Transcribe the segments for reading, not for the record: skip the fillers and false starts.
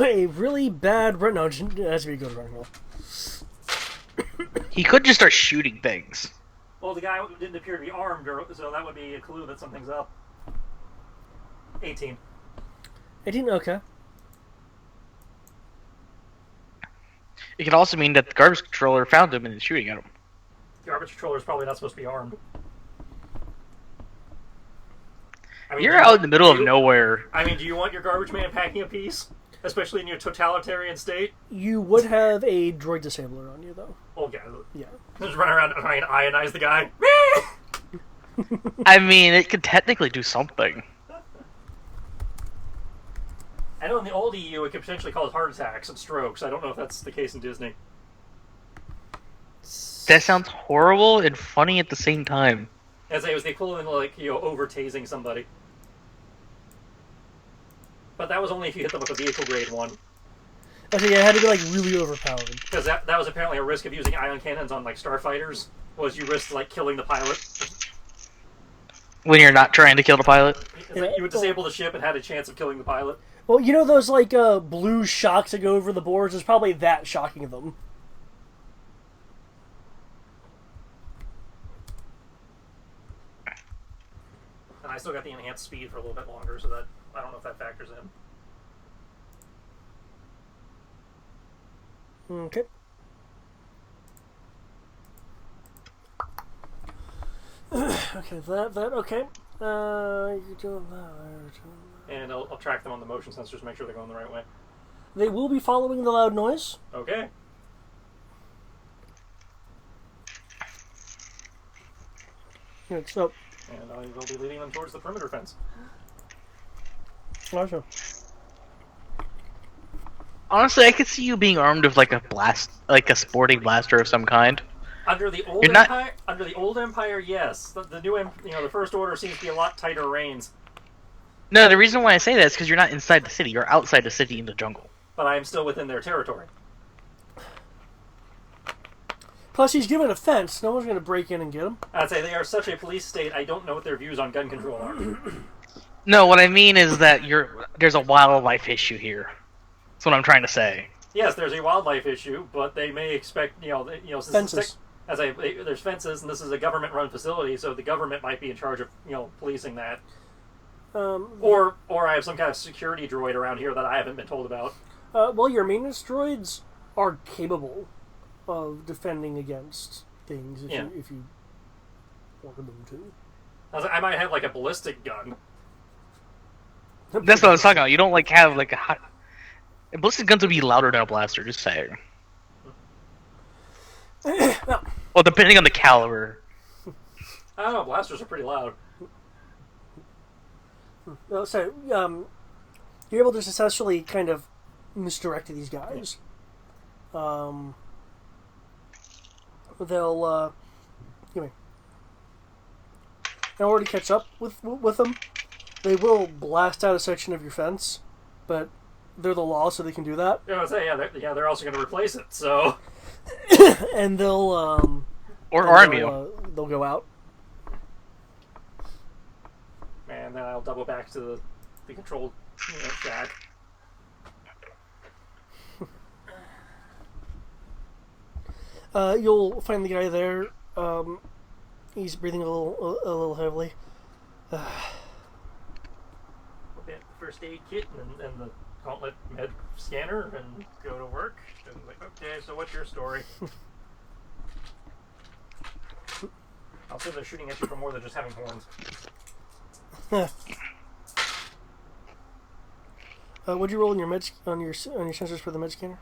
a really bad run. No, it has to be a good running roll. He could just start shooting things. Well, the guy didn't appear to be armed, so that would be a clue that something's up. 18. 18, okay. It could also mean that the garbage controller found him and is shooting at him. The garbage controller is probably not supposed to be armed. I mean, You're out in the middle of nowhere. I mean, do you want your garbage man packing a piece? Especially in your totalitarian state? You would have a droid disabler on you, though. Okay. Yeah. Just run around trying to ionize the guy. I mean, it could technically do something. I know in the old EU it could potentially cause heart attacks and strokes. I don't know if that's the case in Disney. That sounds horrible and funny at the same time. As it was the equivalent of, like, over-tasing somebody. But that was only if you hit them with a vehicle grade one. Okay, yeah, it had to be, like, really overpowered. Because that was apparently a risk of using ion cannons on, like, starfighters, was you risked, like, killing the pilot. When you're not trying to kill the pilot? Like, you would disable the ship and had a chance of killing the pilot. Well, you know those, like, blue shocks that go over the boards? It's probably that shocking them. And I still got the enhanced speed for a little bit longer, so that I don't know if that factors in. Okay. Okay, okay. You're doing that. And I'll track them on the motion sensors to make sure they're going the right way. They will be following the loud noise. Okay. Good, so. And I will be leading them towards the perimeter fence. Awesome. Honestly, I could see you being armed with like a sporting blaster of some kind. Under the old empire, yes. The new, the First Order seems to be a lot tighter reins. No, the reason why I say that is because you're not inside the city. You're outside the city in the jungle. But I am still within their territory. Plus, he's given a fence. No one's going to break in and get him. I'd say they are such a police state, I don't know what their views on gun control are. No, what I mean is that there's a wildlife issue here. That's what I'm trying to say. Yes, there's a wildlife issue, but they may expect, since fences. There's fences, and this is a government-run facility, so the government might be in charge of, policing that. Or I have some kind of security droid around here that I haven't been told about. Well, your maintenance droids are capable of defending against things if you wanted them to. I might have like a ballistic gun. That's what I was talking about. You don't have a hot. Ballistic guns would be louder than a blaster. Just saying. Well, depending on the caliber. I don't know. Blasters are pretty loud. Well, so you're able to successfully kind of misdirect these guys. They'll already catch up with them. They will blast out a section of your fence, but they're the law, so they can do that. They're also going to replace it. So, and they'll or arm you. They'll go out. And then I'll double back to the control shack. You'll find the guy there. He's breathing a little heavily. Get the first aid kit and the gauntlet med scanner and go to work. And okay, so what's your story? I'll say they're shooting at you for more than just having horns. What'd you roll on your sensors for the med scanner?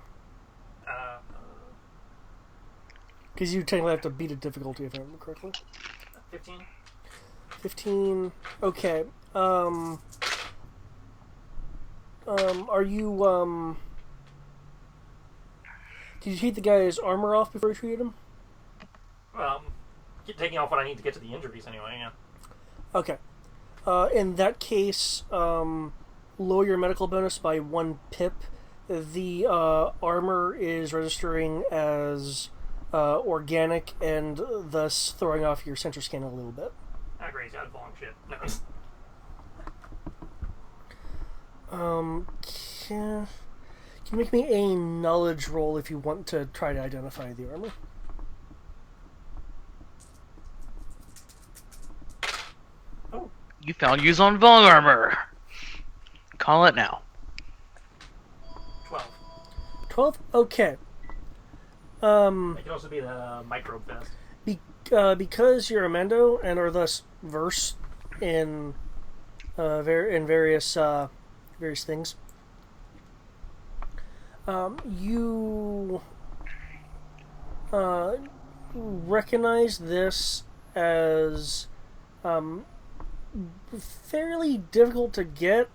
Because you technically have to beat a difficulty if I remember correctly. 15. 15. Okay. Are you Did you take the guy's armor off before you treated him? Taking off what I need to get to the injuries anyway. Yeah. Okay. In that case, lower your medical bonus by 1 pip. The armor is registering as organic and thus throwing off your sensor scan a little bit. Ah, great. That's long shit. No. Yeah. Can you make me a knowledge roll if you want to try to identify the armor? Oh, You found use on Vong armor. Call it now. 12. 12? Okay. It could also be the microbe vest. Because you're a Mendo and are thus versed in various things, you recognize this as fairly difficult to get,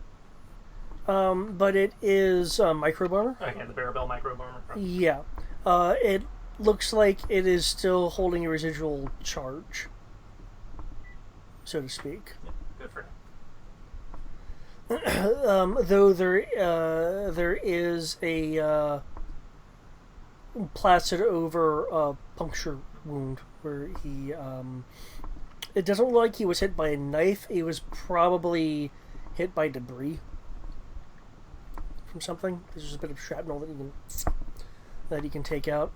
but it is microbe armor. Okay, the Barabel microbe armor. Yeah. It looks like it is still holding a residual charge, so to speak. Yeah, good for him. Though there is a placid over puncture wound where he it doesn't look like he was hit by a knife. He was probably hit by debris from something. There's just a bit of shrapnel that he can take out.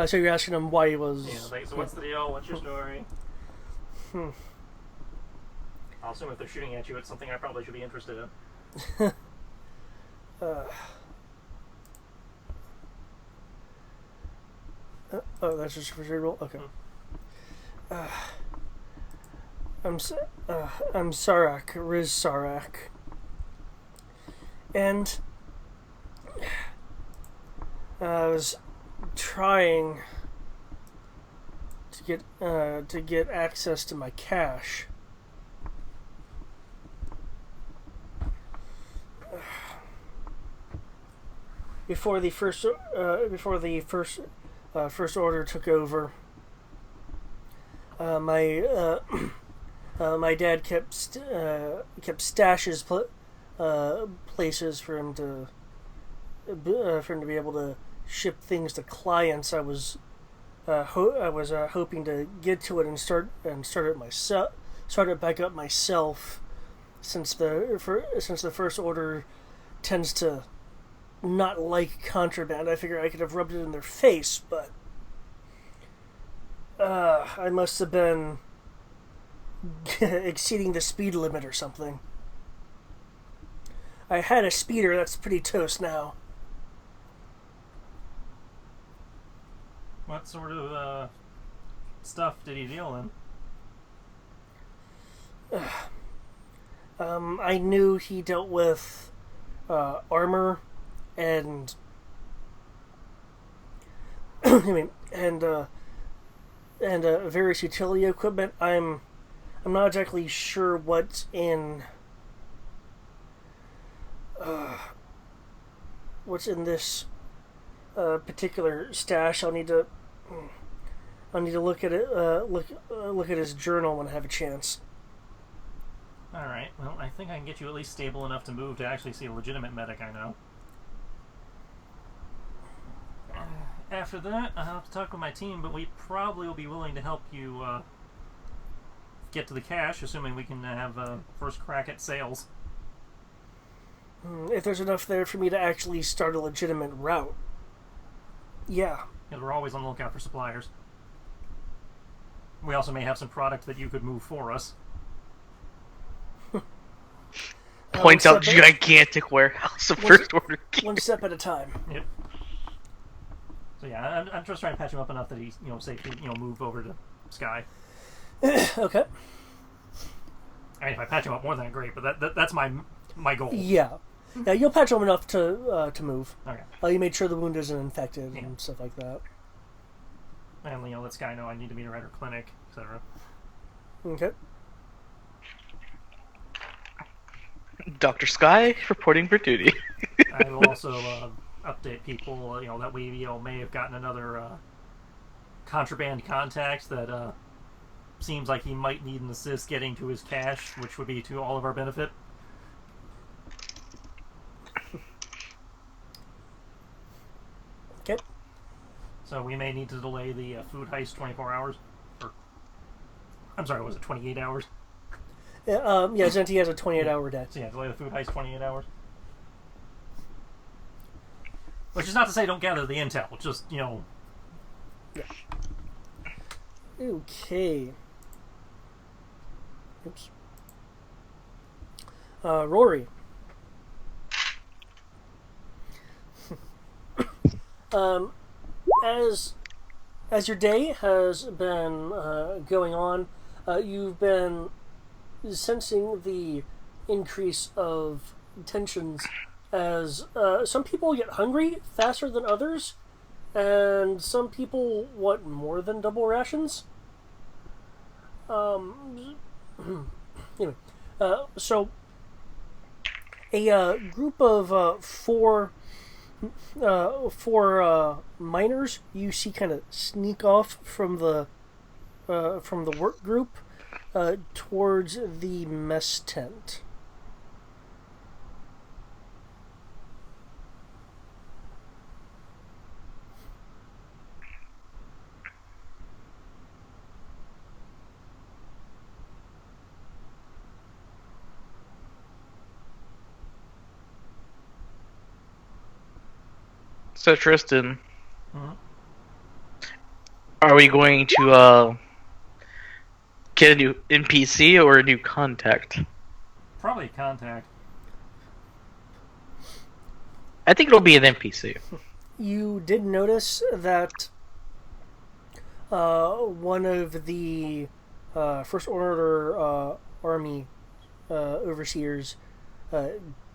So you're asking him why he was. Yeah, like, so what's the deal? What's your story? I'll assume if they're shooting at you, it's something I probably should be interested in. Oh, that's just for roll. Okay. I'm Sarak, Riz Sarak, and I was trying to get access to my cache. Before the first order took over, my dad kept stashes places for him to be able to ship things to clients. I was hoping to get to it and start it back up myself, since the first order tends to not like contraband. I figure I could have rubbed it in their face, but I must have been exceeding the speed limit or something. I had a speeder that's pretty toast now. What sort of stuff did he deal in? I knew he dealt with armor and various utility equipment. I'm not exactly sure what's in this particular stash. I'll need to look at it. Look at his journal when I have a chance. Alright, well, I think I can get you at least stable enough to move to actually see a legitimate medic I know. After that, I'll have to talk with my team, but we probably will be willing to help you get to the cache, assuming we can have first crack at sales. If there's enough there for me to actually start a legitimate route. Yeah. Because we're always on the lookout for suppliers. We also may have some product that you could move for us. Points out gigantic warehouse of first order gear. One step at a time. Yep. So yeah, I'm just trying to patch him up enough that he's safely move over to Sky. Okay. I mean, if I patch him up more than that, great. But that's my goal. Yeah. Yeah, you'll patch him enough to move. Okay. You made sure the wound isn't infected and stuff like that. And let Sky know I need to meet her at her clinic, etc. Okay. Dr. Sky reporting for duty. I will also update people, that we may have gotten another contraband contact that seems like he might need an assist getting to his cache, which would be to all of our benefit. Okay. So we may need to delay the food heist 24 hours. I'm sorry, was it 28 hours? Yeah, Zenti has a 28-hour day. So yeah, delay the food heist 28 hours. Which is not to say don't gather the intel. Just, Yeah. Okay. Oops. Rory. As your day has been going on, you've been sensing the increase of tensions as some people get hungry faster than others, and some people want more than double rations. Anyway, so a group of four miners you see kind of sneak off from the work group towards the mess tent. So Tristan, Mhm. are we going to get a new NPC or a new contact? Probably contact. I think it'll be an NPC. You did notice that one of the First Order Army overseers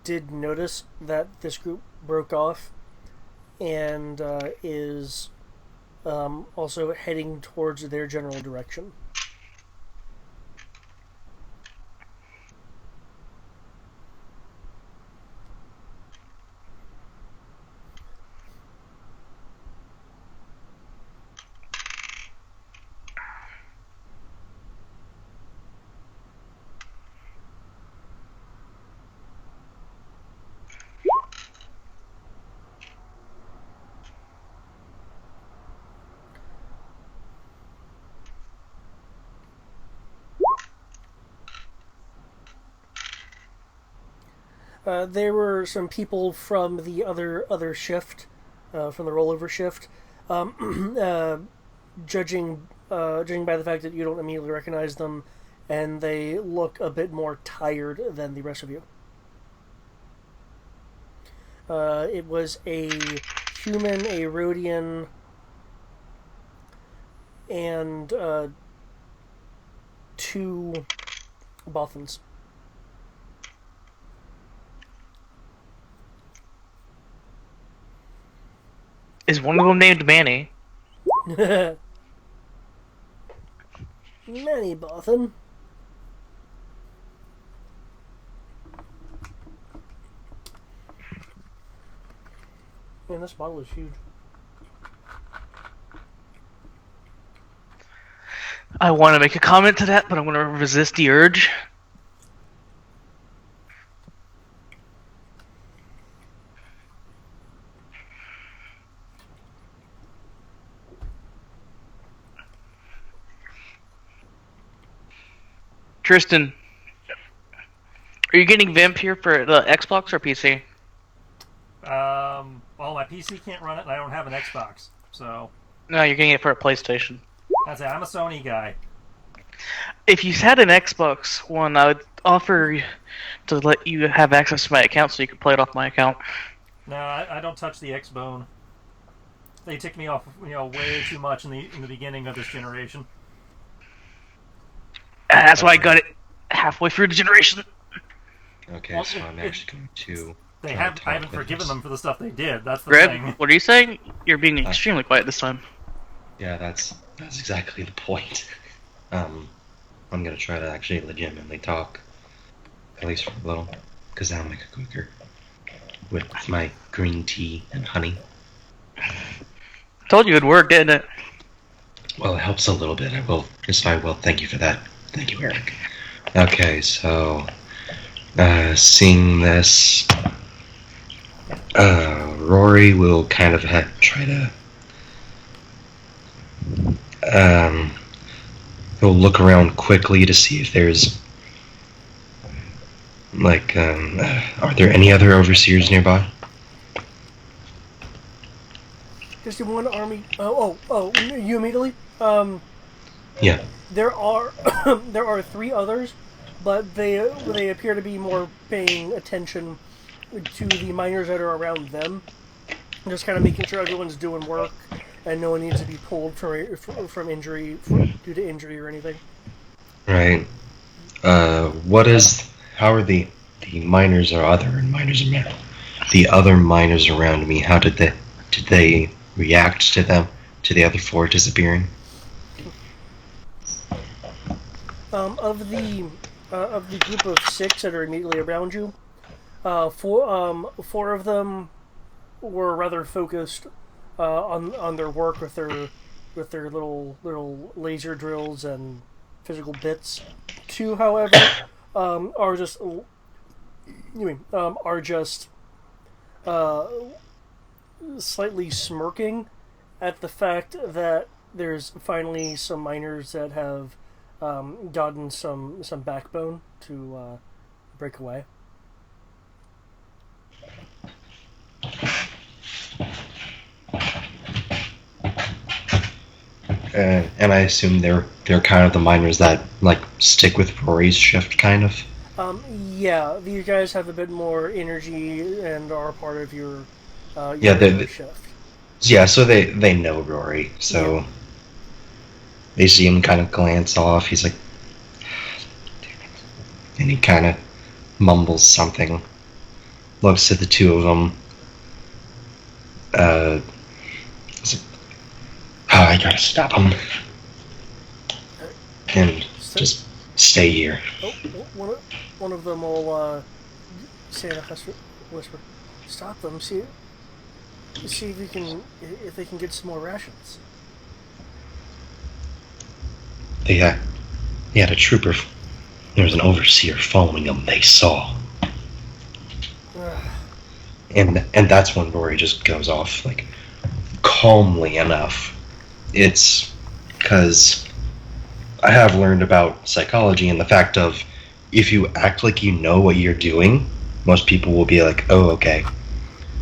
did notice that this group broke off and is also heading towards their general direction. There were some people from the other shift, from the rollover shift, judging by the fact that you don't immediately recognize them, and they look a bit more tired than the rest of you. It was a human, a Rhodian, and two Bothans. Is one of them named Manny? Manny Bothan. Man, this bottle is huge. I want to make a comment to that, but I'm going to resist the urge. Tristan, are you getting Vimp here for the Xbox or PC? Well, my PC can't run it, and I don't have an Xbox, so No, you're getting it for a PlayStation. that's it. I'm a Sony guy. If you had an Xbox One, I would offer to let you have access to my account so you can play it off my account. No, I don't touch the Xbone. They ticked me off, way too much in the beginning of this generation. And that's why I got it halfway through the generation. Okay, Well, so I'm actually going to. I talk haven't with forgiven us. them for the stuff they did. That's the Greg, thing. what are you saying? You're being extremely quiet this time. Yeah, that's exactly the point. I'm gonna try to actually legitimately talk, at least for a little, because that'll make it quicker. With my green tea and honey. Told you it'd work, didn't it? Well, it helps a little bit. I will. Thank you for that. Thank you, Eric. Okay, so seeing this, Rory will kind of try to. He'll look around quickly to see if there's are there any other overseers nearby? Just the one army. You immediately. Yeah. There are there are three others, but they appear to be more paying attention to the miners that are around them, just kind of making sure everyone's doing work and no one needs to be pulled from injury due to injury or anything. Right. How are the miners or other miners around the other miners around me? How did they react to them, to the other four disappearing? Of the group of six that are immediately around you, four of them were rather focused on their work with their little laser drills and physical bits. Two, however, are just slightly smirking at the fact that there's finally some miners that have gotten some backbone to break away. And I assume they're kind of the miners that like stick with Rory's shift, kind of. Yeah, these guys have a bit more energy and are part of your shift. Yeah, so they know Rory, so yeah. They see him kind of glance off. He's like, and he kind of mumbles something. Looks at the two of them. I gotta stop him. And just stay here. One of them will say in a whisper, "Stop them! See if they can get some more rations." They had a trooper. There was an overseer following them. They saw, and that's when Rory just goes off, like, calmly enough. It's because I have learned about psychology and the fact of if you act like you know what you're doing, most people will be like, "Oh, okay."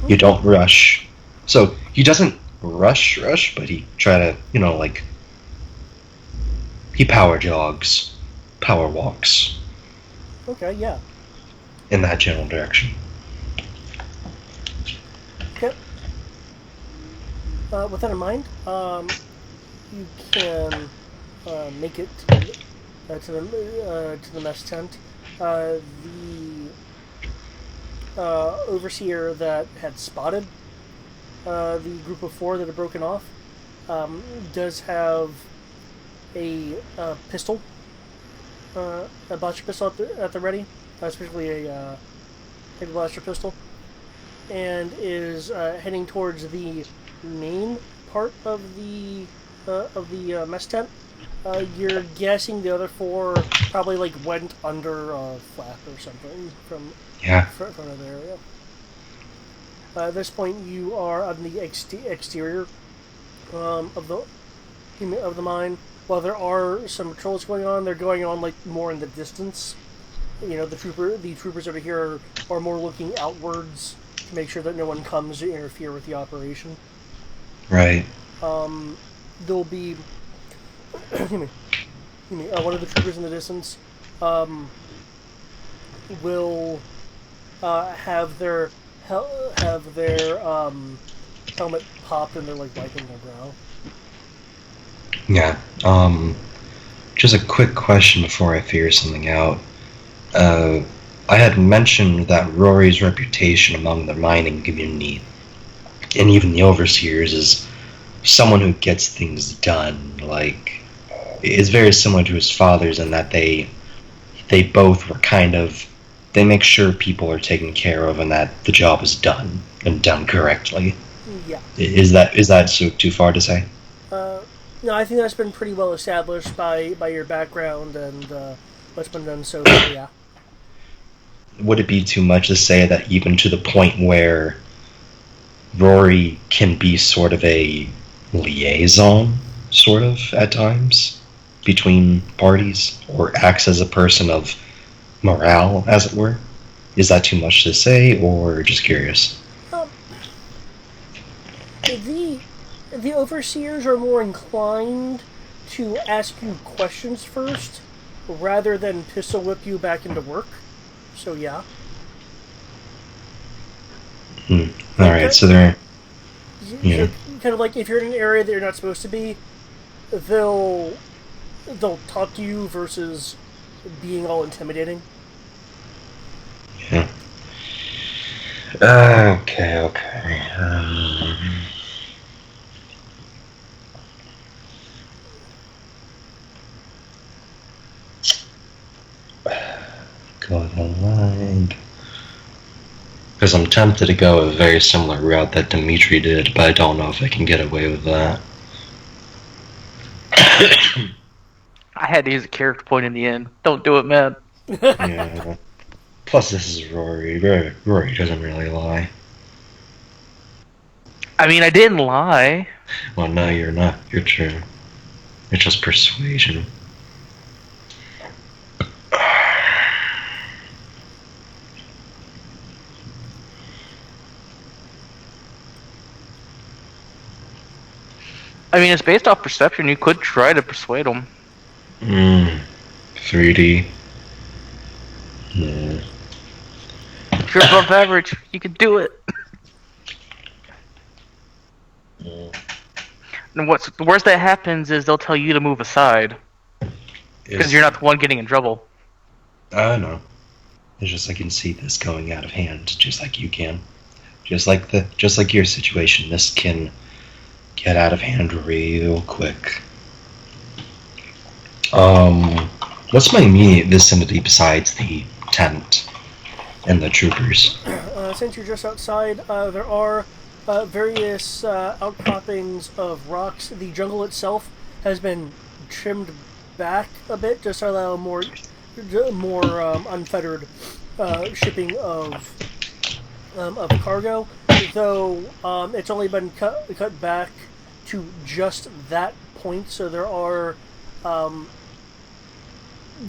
You don't rush. So he doesn't rush, but he try to, he power jogs, power walks. Okay, yeah. In that general direction. Okay. With that in mind, you can make it to the mess tent. The overseer that had spotted the group of four that had broken off does have a pistol, a blaster pistol at the ready, especially a blaster pistol, and is heading towards the main part of the mess tent. You're guessing the other four probably went under a flap or something from another area. At this point, you are on the exterior of the mine. While there are some patrols going on, they're going on more in the distance. The troopers over here are more looking outwards to make sure that no one comes to interfere with the operation. Right. There'll be one of the troopers in the distance will have their helmet popped and they're wiping their brow. Yeah. Just a quick question before I figure something out. I had mentioned that Rory's reputation among the mining community and even the overseers is someone who gets things done. It's very similar to his father's in that they both were they make sure people are taken care of and that the job is done and done correctly. Yeah. Is that so too far to say? No, I think that's been pretty well established by your background and what's been done so far, yeah. Would it be too much to say that even to the point where Rory can be sort of a liaison, sort of, at times, between parties, or acts as a person of morale, as it were? Is that too much to say, or just curious? the overseers are more inclined to ask you questions first, rather than pistol whip you back into work. So yeah. All Like, right, so they're yeah. kind of like if you're in an area that you're not supposed to be, they'll talk to you versus being all intimidating. Yeah. Okay. Going online. Because I'm tempted to go a very similar route that Dimitri did, but I don't know if I can get away with that. I had to use a character point in the end. Don't do it, man. Yeah. Plus, this is Rory. Rory doesn't really lie. I mean, I didn't lie. Well, no, you're not. You're true. It's just persuasion. I mean, it's based off perception. You could try to persuade them. 3D. Yeah. If you're above average, you can do it. And what's the worst that happens is they'll tell you to move aside because you're not the one getting in trouble. I know. It's just I can see this going out of hand, just like you can. Just like your situation, this can get out of hand real quick. What's my immediate vicinity besides the tent and the troopers? Since you're just outside, there are various outcroppings of rocks. The jungle itself has been trimmed back a bit just to allow more unfettered shipping of cargo. Though it's only been cut back to just that point, so there are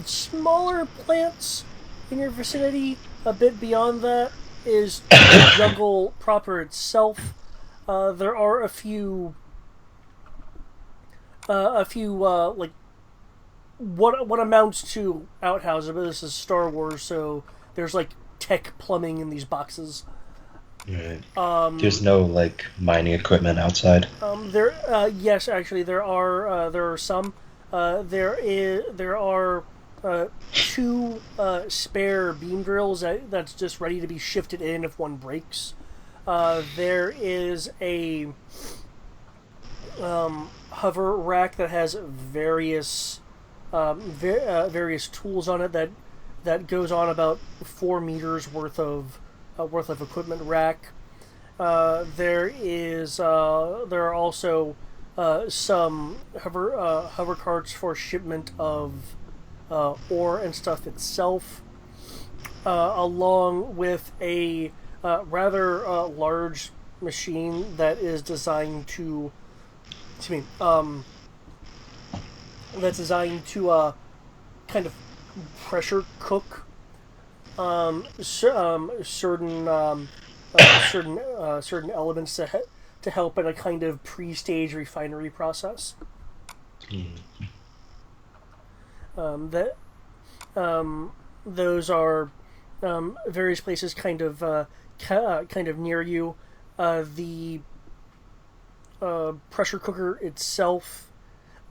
smaller plants in your vicinity. A bit beyond that is the jungle proper itself. There are a few like what amounts to outhouses, but this is Star Wars, so there's like tech plumbing in these boxes. Right. There's no like mining equipment outside. Yes, actually, there are some. There are two spare beam drills that's just ready to be shifted in if one breaks. There is a hover rack that has various tools on it that goes on about 4 meters worth of equipment rack. There are also some hover carts for shipment of ore and stuff itself, along with a rather large machine that is designed to, kind of pressure cook certain elements to help in a kind of pre-stage refinery process. Those are various places kind of near you. The pressure cooker itself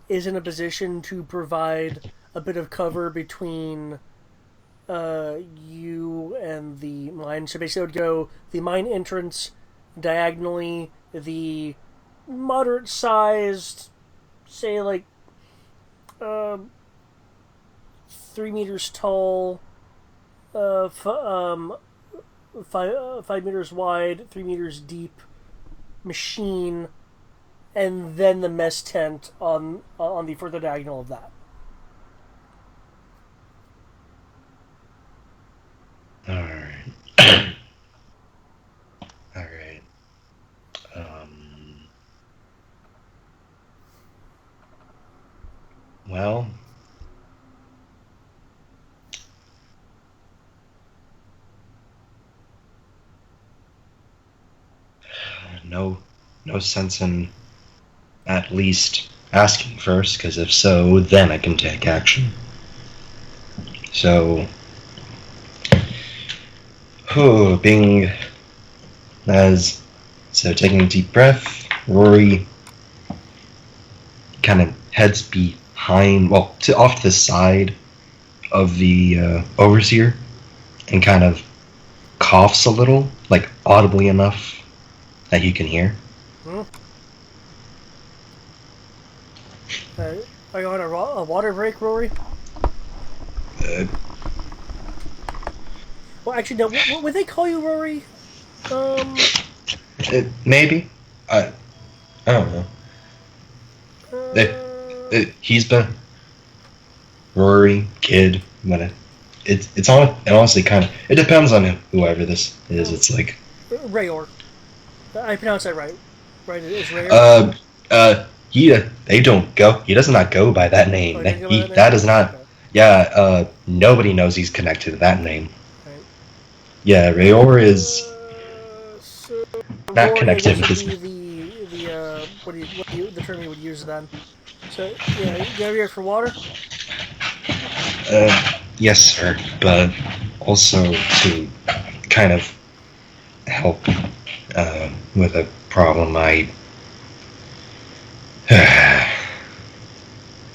is in a position to provide a bit of cover between you and the mine. So basically, it would go the mine entrance diagonally, the moderate-sized, say like 3 meters tall, 5 meters wide, 3 meters deep machine, and then the mess tent on the further diagonal of that. All right. All right. Well, no sense in at least asking first, because if so, then I can take action. So, being as so, taking a deep breath, Rory kind of heads behind, well, off to the side of the overseer, and kind of coughs a little, like audibly enough that you can hear. Hmm? Are you on a water break, Rory? Uh, Well, actually, no. Would they call you Rory? Maybe. I don't know. It, Uh, he's been Rory, kid, but it honestly kind of it depends on whoever this is. It's like Rayor. I pronounced that right. Right, it's Rayor. uh they don't go. He does not go by that Oh, name. you didn't go by He that name? that is not. Okay. Yeah. Nobody knows he's connected to that name. Right. Yeah, Rayor is So not Rory, I connected guess, with would his. be the the term you would use then. So yeah, you got here for water. Yes, sir, but also to kind of help with a problem I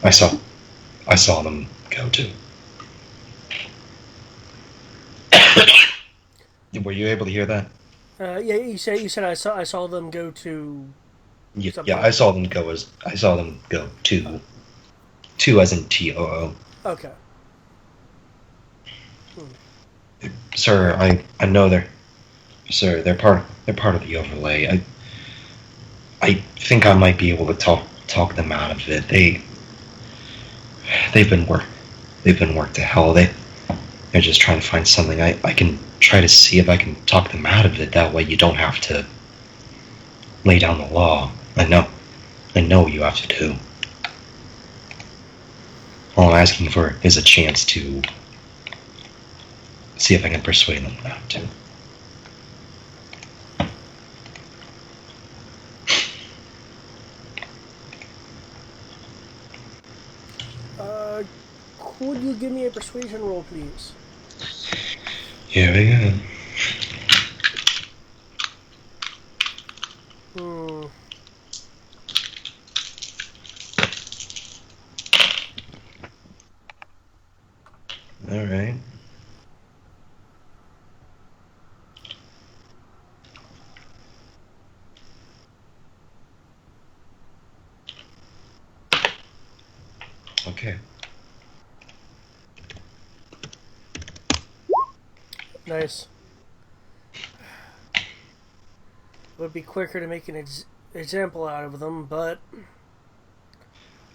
saw I saw them go to. Were you able to hear that? Yeah, you said I saw them go to Yeah, something. I saw them go to as in TOO. Okay. Hmm. Sir, I know they're part of the overlay. I think I might be able to talk them out of it. They've been work they've been worked to hell. They're just trying to find something. I can try to see if I can talk them out of it. That way you don't have to lay down the law. I know what you have to do. All I'm asking for is a chance to see if I can persuade them not to. Uh, could you give me a persuasion roll, please? Here we go. Hmm. All right. Okay. Nice. It would be quicker to make an example out of them, but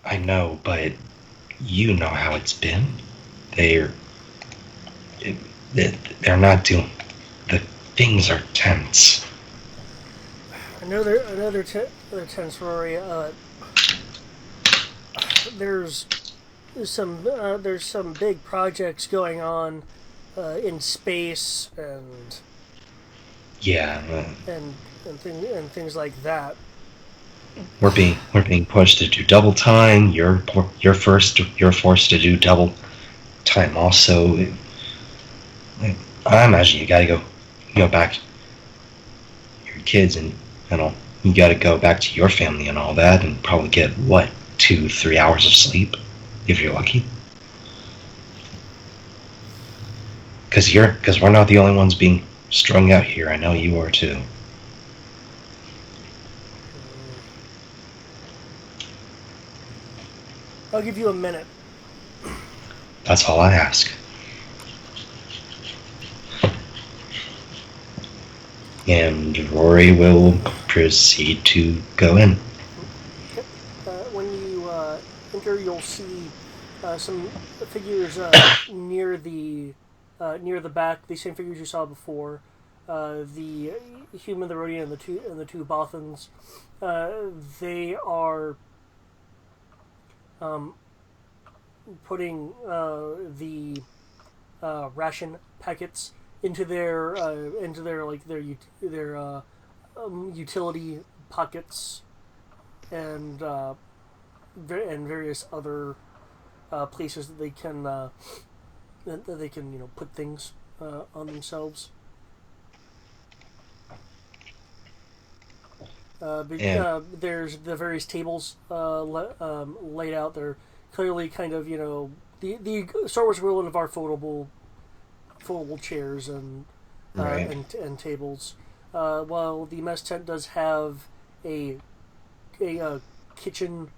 I know, but you know how it's been. They're they're not doing. The things are tense. they're tense, Rory. There's there's some big projects going on in space Yeah, and things like that. we're being pushed to do double time. You're forced to do double time. Also, I imagine you gotta go back your kids and all. You gotta go back to your family and all that, and probably get what 2-3 hours of sleep if you're lucky. Because we're not the only ones being strung out here. I know you are too. I'll give you a minute. That's all I ask. And Rory will proceed to go in. Yep. When you enter, you'll see some figures near the back. The same figures you saw before. The human, the Rhodian, and the two Bothans. They are um, putting the ration packets into their utility pockets and various other places that they can put things on themselves. And There's the various tables laid out. They're clearly kind of the Star Wars equivalent of our foldable chairs right. and tables. While the mess tent does have a kitchen,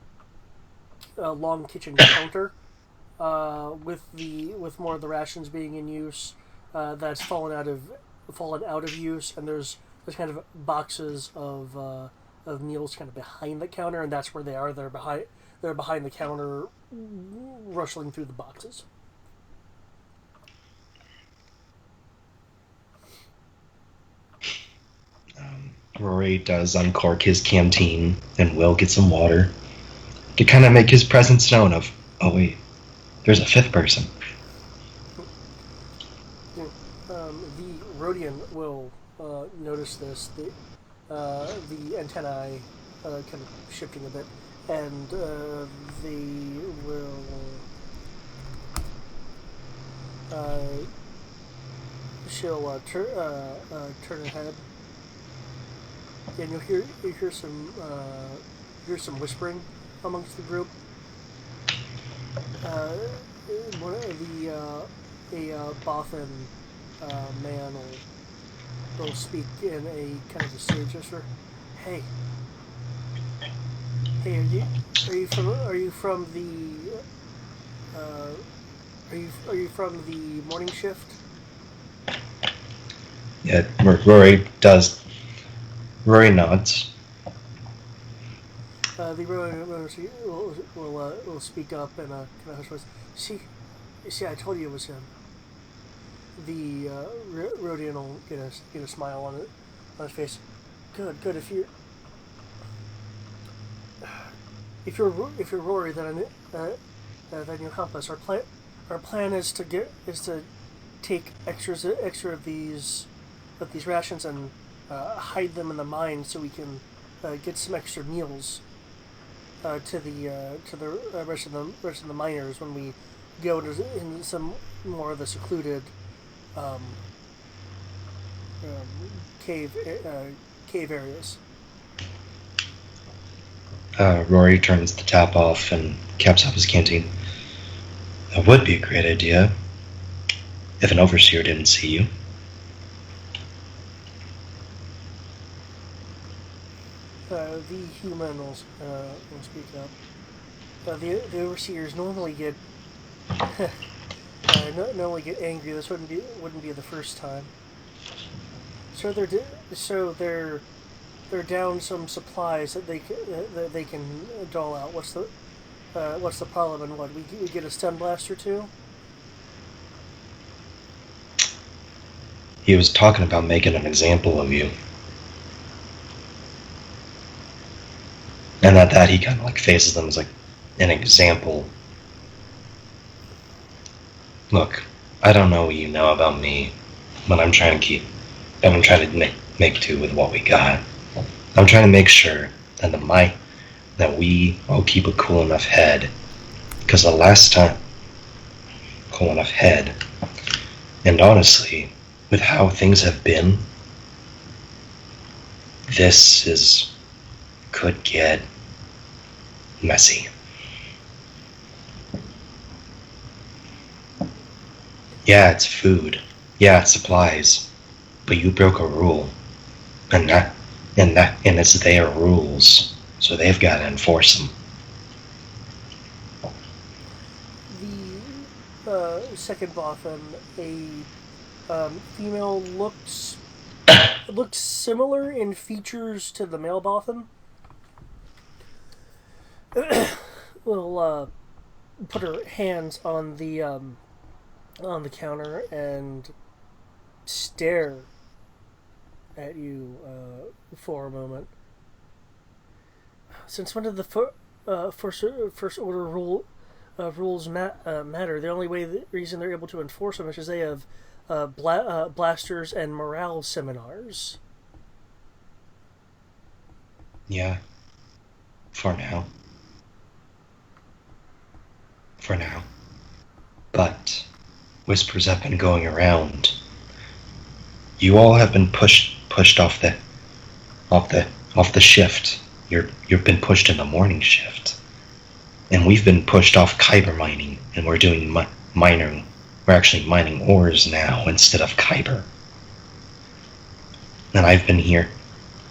long kitchen counter, with more of the rations being in use, that's fallen out of use, and there's kind of boxes of meals kind of behind the counter, and that's where they are. They're behind the counter, rustling through the boxes. Rory does uncork his canteen and will get some water to kind of make his presence known of, oh wait, there's a fifth person. The Rhodian will notice this. The antennae kind of shifting a bit, and they will she'll turn her head, and you hear some whispering amongst the group. One of a Bothan man will speak in a kind of a stage gesture. Hey, are you from the are you from the morning shift? Yeah, Rory nods. The will speak up in a kind of hush voice. See, I told you it was him. The Rhodian will get a smile on his face. Good. If you're Rory, then you'll help us. Our plan is to take extra of these rations and hide them in the mine so we can get some extra meals to the rest of the miners when we go into some more of the secluded um, cave areas. Rory turns the tap off and caps up his canteen. That would be a great idea if an overseer didn't see you. The human will speak up. The overseers normally get normally get angry. This wouldn't be the first time. They're down some supplies that they can dole out. What's the problem? And what we get a stun blast or two? He was talking about making an example of you. And at that, he kind of like faces them as like an example. Look, I don't know what you know about me, but I'm trying to make do with what we got. I'm trying to make sure that we all keep a cool enough head. Because the last time, cool enough head. And honestly, with how things have been, could get messy. Yeah, it's food. Yeah, it's supplies. But you broke a rule. And it's their rules. So they've got to enforce them. The second Bothan, a female looks similar in features to the male Bothan. Will put her hands on the counter and stare at you for a moment. Since when did the first order rules matter? The only reason they're able to enforce them is because they have blasters and morale seminars. Yeah. For now. For now. But whispers have been going around. You all have been pushed off the shift. You've been pushed in the morning shift. And we've been pushed off kyber mining, and we're doing mining. We're actually mining ores now instead of kyber. And I've been here,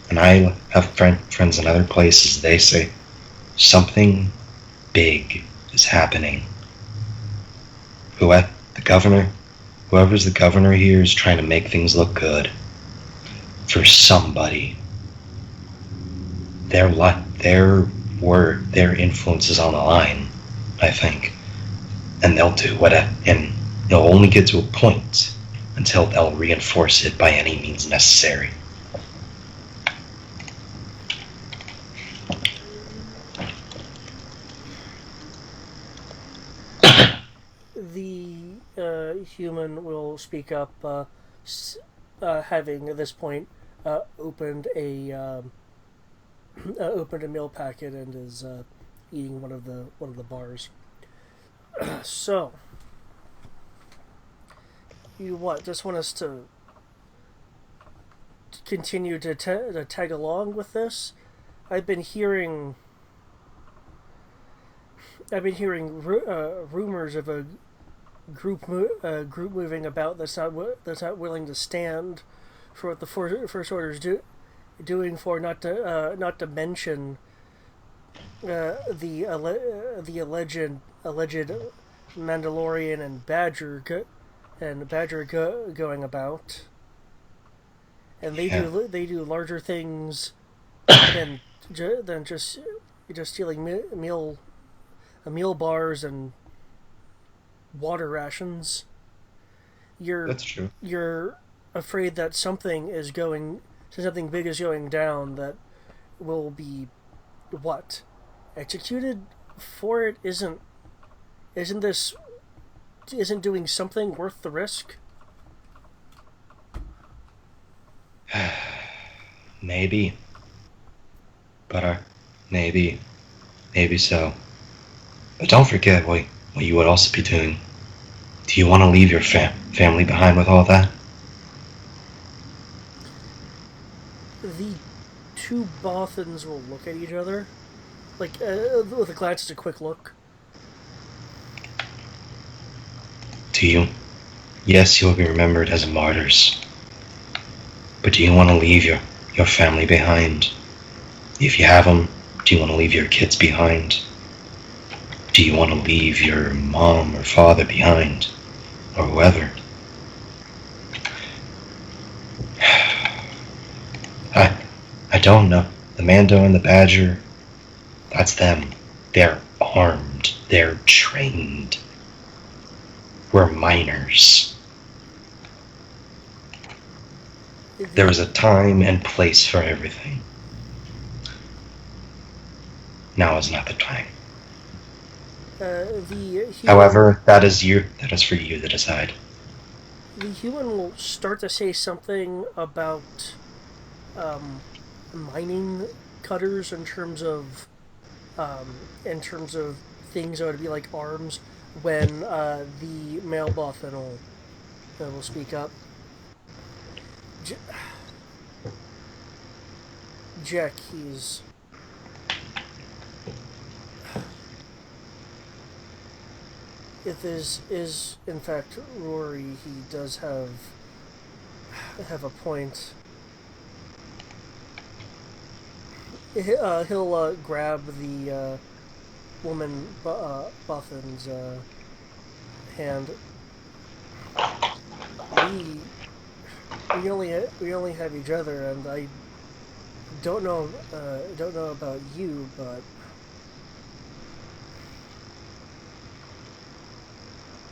and I have friends in other places. They say something big is happening. The governor, whoever's the governor here, is trying to make things look good for somebody. Their influence is on the line, I think, and they'll do whatever, and they'll only get to a point until they'll reinforce it by any means necessary. The human will speak up, having at this point opened a meal packet and is eating one of the bars. So, you just want us to continue to tag along with this? I've been hearing rumors of a group moving about that's not willing to stand for what the First Order's doing, for not to mention the alleged Mandalorian and Badger going about, and they do larger things than just stealing meal bars and water rations. That's true. You're afraid that something big is going down that will be executed for it. Isn't doing something worth the risk? Maybe. But maybe so. But don't forget what you would also be doing. Do you want to leave your family behind with all that? The two Bothans will look at each other, with a glance, just a quick look. Do you? Yes, you'll be remembered as martyrs. But do you want to leave your family behind? If you have them, do you want to leave your kids behind? Do you want to leave your mom or father behind? Or whoever? I don't know. The Mando and the Badger, that's them. They're armed. They're trained. We're miners. There was a time and place for everything. Now is not the time. However, that is for you to decide. The human will start to say something about mining cutters in terms of things that would be like arms, when the male Bothan will speak up. Jack, if this is in fact Rory, he does have a point. He'll grab the woman Bothan's hand. We only have each other, and I don't know about you, but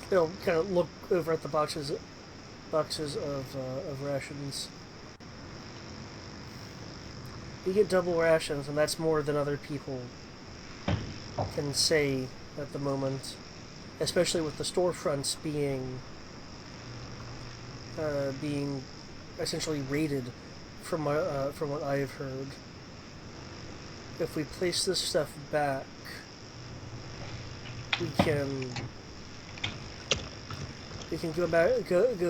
he'll kind of look over at the boxes of rations. You get double rations, and that's more than other people can say at the moment, especially with the storefronts being essentially raided, from what I've heard. if we place this stuff back, we can go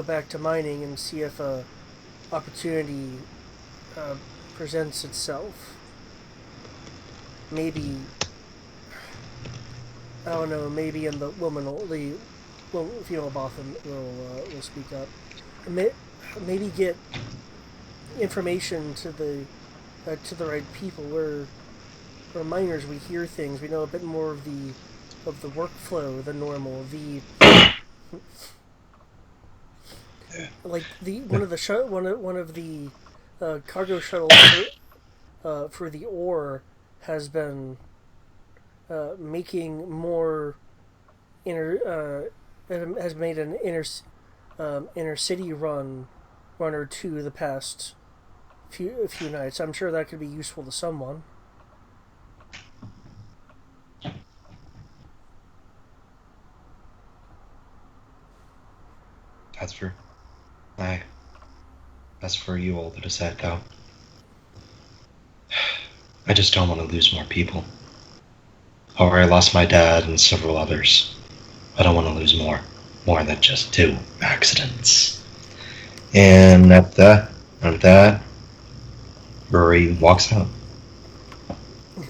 back to mining and see if a opportunity presents itself. Maybe, I don't know. Maybe in the female Bothan will speak up. Maybe get information to the right people. We're miners. We hear things. We know a bit more of the workflow than normal. Like one of the cargo shuttles for the ore has been making more has made an inner city run or two the past few nights. I'm sure that could be useful to someone. That's for you all to decide, though. I just don't want to lose more people. Already lost my dad and several others. I don't want to lose more than just 2 accidents. And at that, Rory walks out.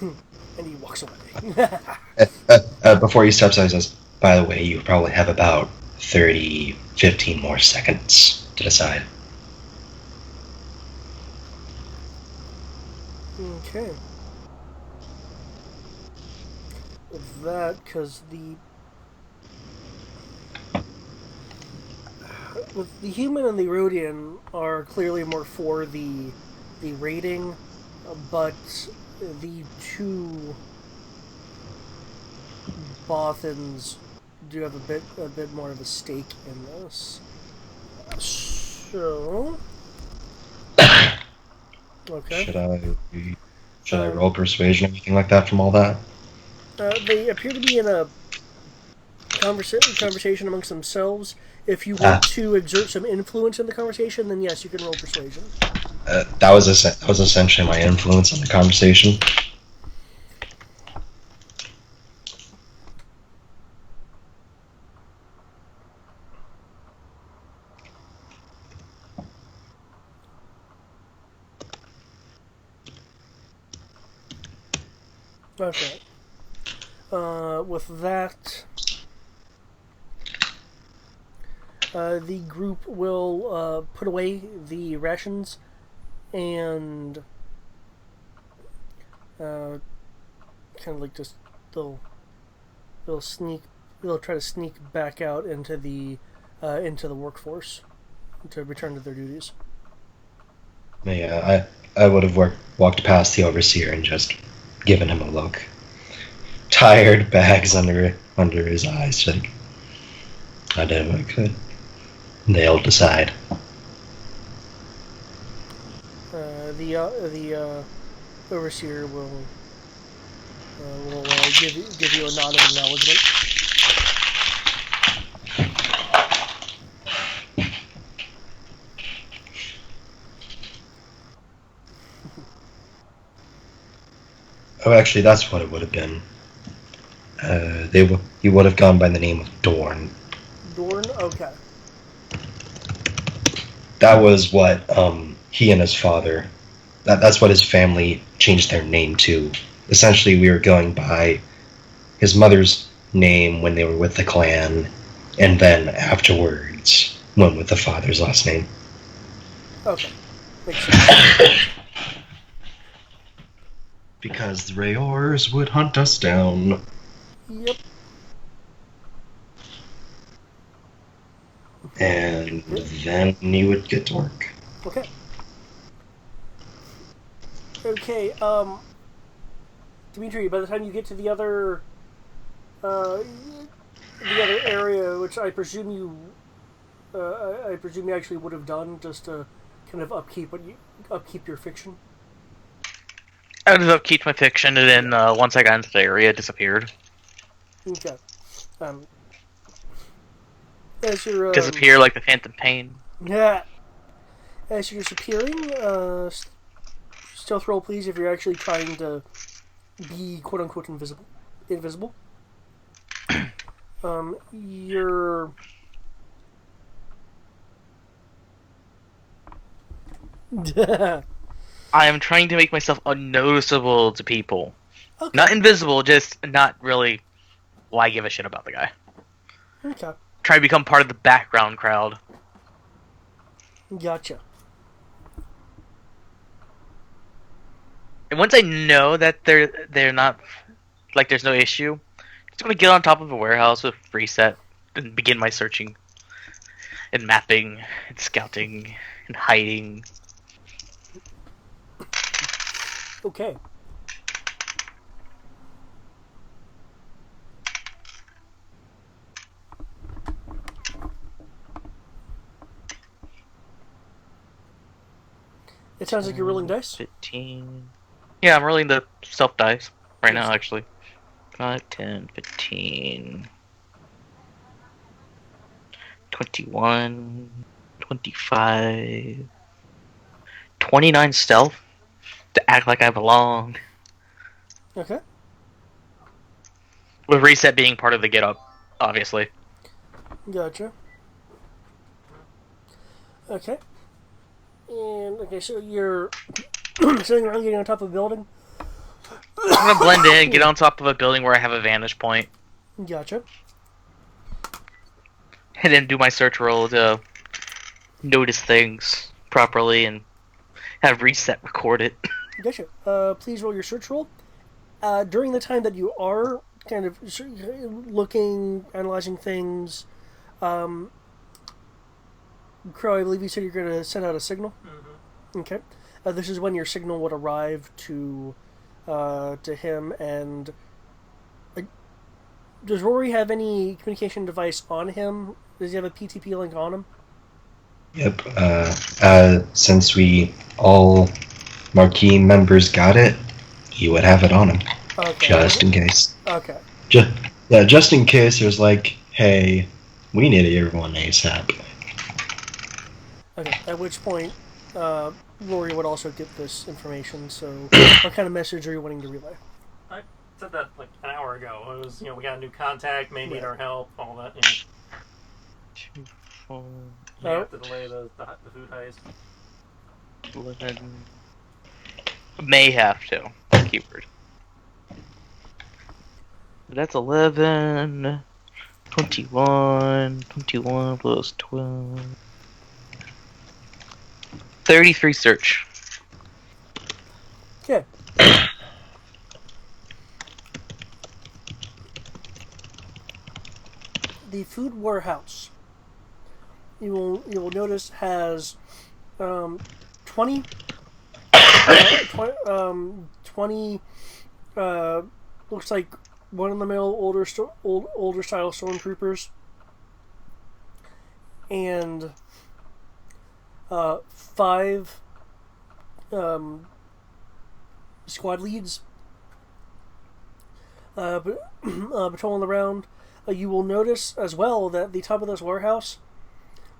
And he walks away. Before he steps out, he says, "By the way, you probably have about 15 more seconds to decide." Okay. With that, because the human and the Rhodian are clearly more for the raiding, but the 2 Bothans do have a bit more of a stake in this. So, okay. Should I roll persuasion or anything like that from all that? They appear to be in a conversation amongst themselves. If you want to exert some influence in the conversation, then yes, you can roll persuasion. That was essentially my influence on the conversation. Okay. With that, the group will put away the rations and kind of like just they'll try to sneak back out into the workforce to return to their duties. Yeah, I would have walked past the overseer and just given him a look. Tired, bags under his eyes. Like, I did what I could. They'll decide. The overseer will give you a nod of acknowledgement. Oh, actually, that's what it would have been. He would have gone by the name of Dorn. Dorn, okay. That was what he and his father. That's what his family changed their name to. Essentially, we were going by his mother's name when they were with the clan, and then afterwards went with the father's last name. Okay, makes sense. Because the Rayors would hunt us down. Yep. And then he would get to work. Okay. Okay, Dimitri, by the time you get to the other area, which I presume you actually would have done just to kind of upkeep your fiction. I would have upkeep my fiction, and then once I got into the area, it disappeared. Okay. As you're Disappear like the Phantom Pain. Yeah. As you're disappearing, stealth roll, please, if you're actually trying to be quote unquote invisible. Invisible. You're okay. I am trying to make myself unnoticeable to people. Not invisible, just not really. Why give a shit about the guy? Okay. Try to become part of the background crowd. Gotcha. And once I know that they're not like there's no issue, I'm just gonna get on top of a warehouse with reset and begin my searching and mapping and scouting and hiding. Okay. It sounds like you're rolling dice. 15. Yeah, I'm rolling the self dice right Yes. now, actually. 5, 10, 15. 21. 25. 29 stealth to act like I belong. Okay. With reset being part of the get up, obviously. Gotcha. Okay. And okay, so you're sitting around getting on top of a building. I'm gonna blend in, get on top of a building where I have a vantage point, Gotcha. and then do my search roll to notice things properly and have reset record it. Gotcha. Please roll your search roll. During the time that you are kind of looking, analyzing things, Crow, I believe you said you're going to send out a signal. Mm-hmm. Okay. This is when your signal would arrive to him. And does Rory have any communication device on him? Does he have a PTP link on him? Yep. Since we all Marquis members got it, he would have it on him, Okay. just in case. Okay. Just in case there's like, hey, we need everyone ASAP. Okay. At which point, Rory would also get this information. So, what kind of message are you wanting to relay? I said that like an hour ago. It was, we got a new contact, may need Right. our help, all that. You have to delay the food heist. 11. May have to. Keyword. That's 11. 21. 21 plus 12. 33 search. Okay. The food warehouse, you will notice, has 20 20 looks like one in the middle older style stormtroopers and 5 squad leads patrolling around. You will notice as well that the top of this warehouse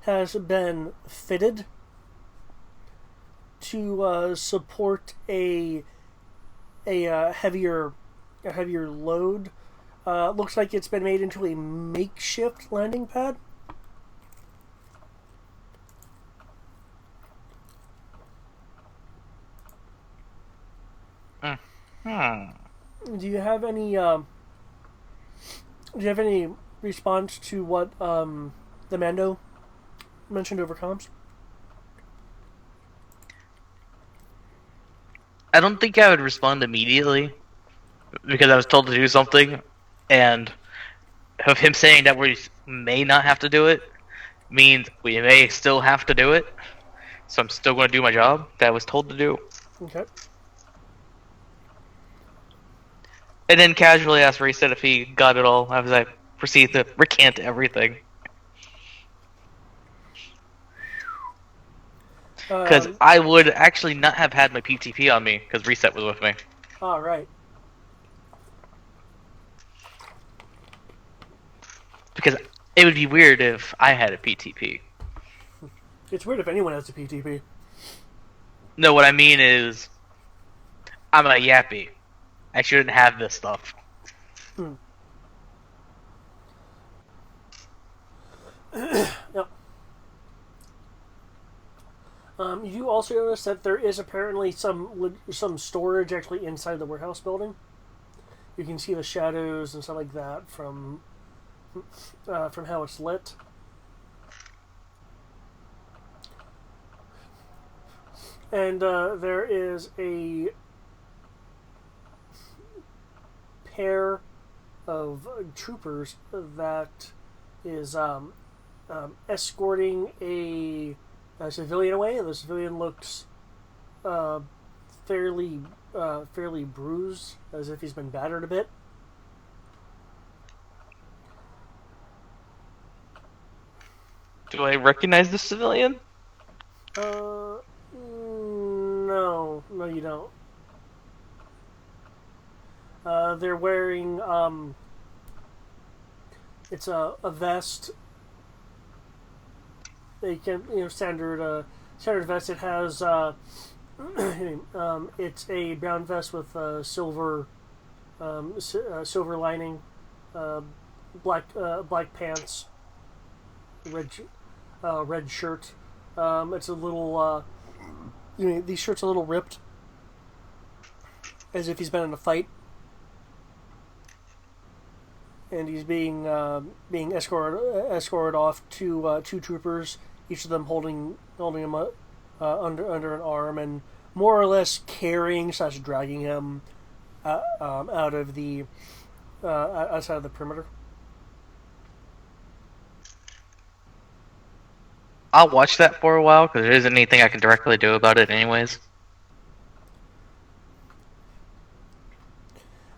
has been fitted to support a heavier load. Looks like it's been made into a makeshift landing pad. Do you have any response to what the Mando mentioned over comms? I don't think I would respond immediately because I was told to do something, and of him saying that we may not have to do it means we may still have to do it. So I'm still going to do my job that I was told to do. Okay. And then casually ask Reset if he got it all as I proceed to recant everything. Because I would actually not have had my PTP on me because Reset was with me. All right. Because it would be weird if I had a PTP. It's weird if anyone has a PTP. No, what I mean is, I'm a yappy. I shouldn't have this stuff. Yep. You do also notice that there is apparently some storage actually inside the warehouse building. You can see the shadows and stuff like that from how it's lit. And there is a pair of troopers that is escorting a civilian away. The civilian looks fairly bruised, as if he's been battered a bit. Do I recognize the civilian? No, you don't. They're wearing it's a vest. They can standard vest. It has it's a brown vest with silver silver lining, black pants, red shirt. It's a little these shirts are a little ripped, as if he's been in a fight. And he's being escorted off to two troopers, each of them holding him under an arm and more or less carrying / dragging him out of the outside of the perimeter. I'll watch that for a while because there isn't anything I can directly do about it, anyways.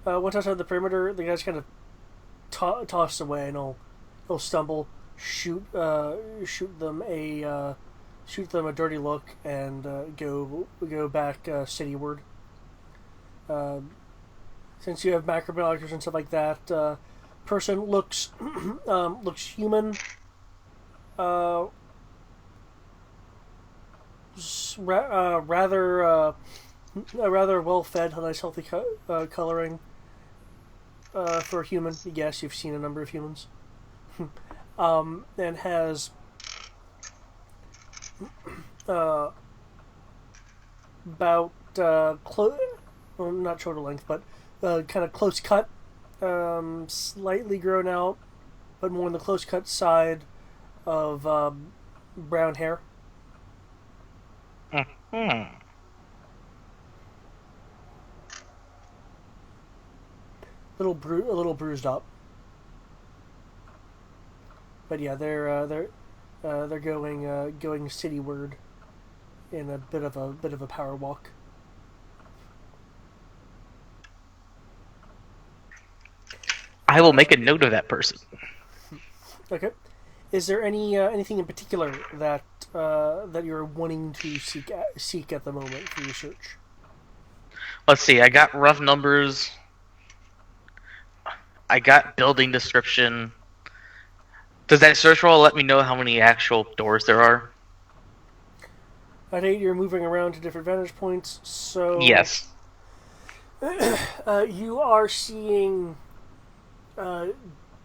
Once outside the perimeter, the guy's kind of tossed away, and he'll stumble, shoot them a dirty look, and go back cityward. Since you have macro binoculars and stuff like that, person looks looks human. Rather well fed, nice healthy coloring. For a human, yes, you've seen a number of humans. And has about well, not shoulder length, but kind of close cut, slightly grown out, but more on the close cut side of brown hair. Hmm. A little bruised up, but yeah, they're going cityward in a bit of a power walk. I will make a note of that person. Okay, is there anything in particular that you're wanting to seek at the moment for your search? Let's see. I got rough numbers. I got building description. Does that search roll let me know how many actual doors there are? At 8, you're moving around to different vantage points, so Yes. You are seeing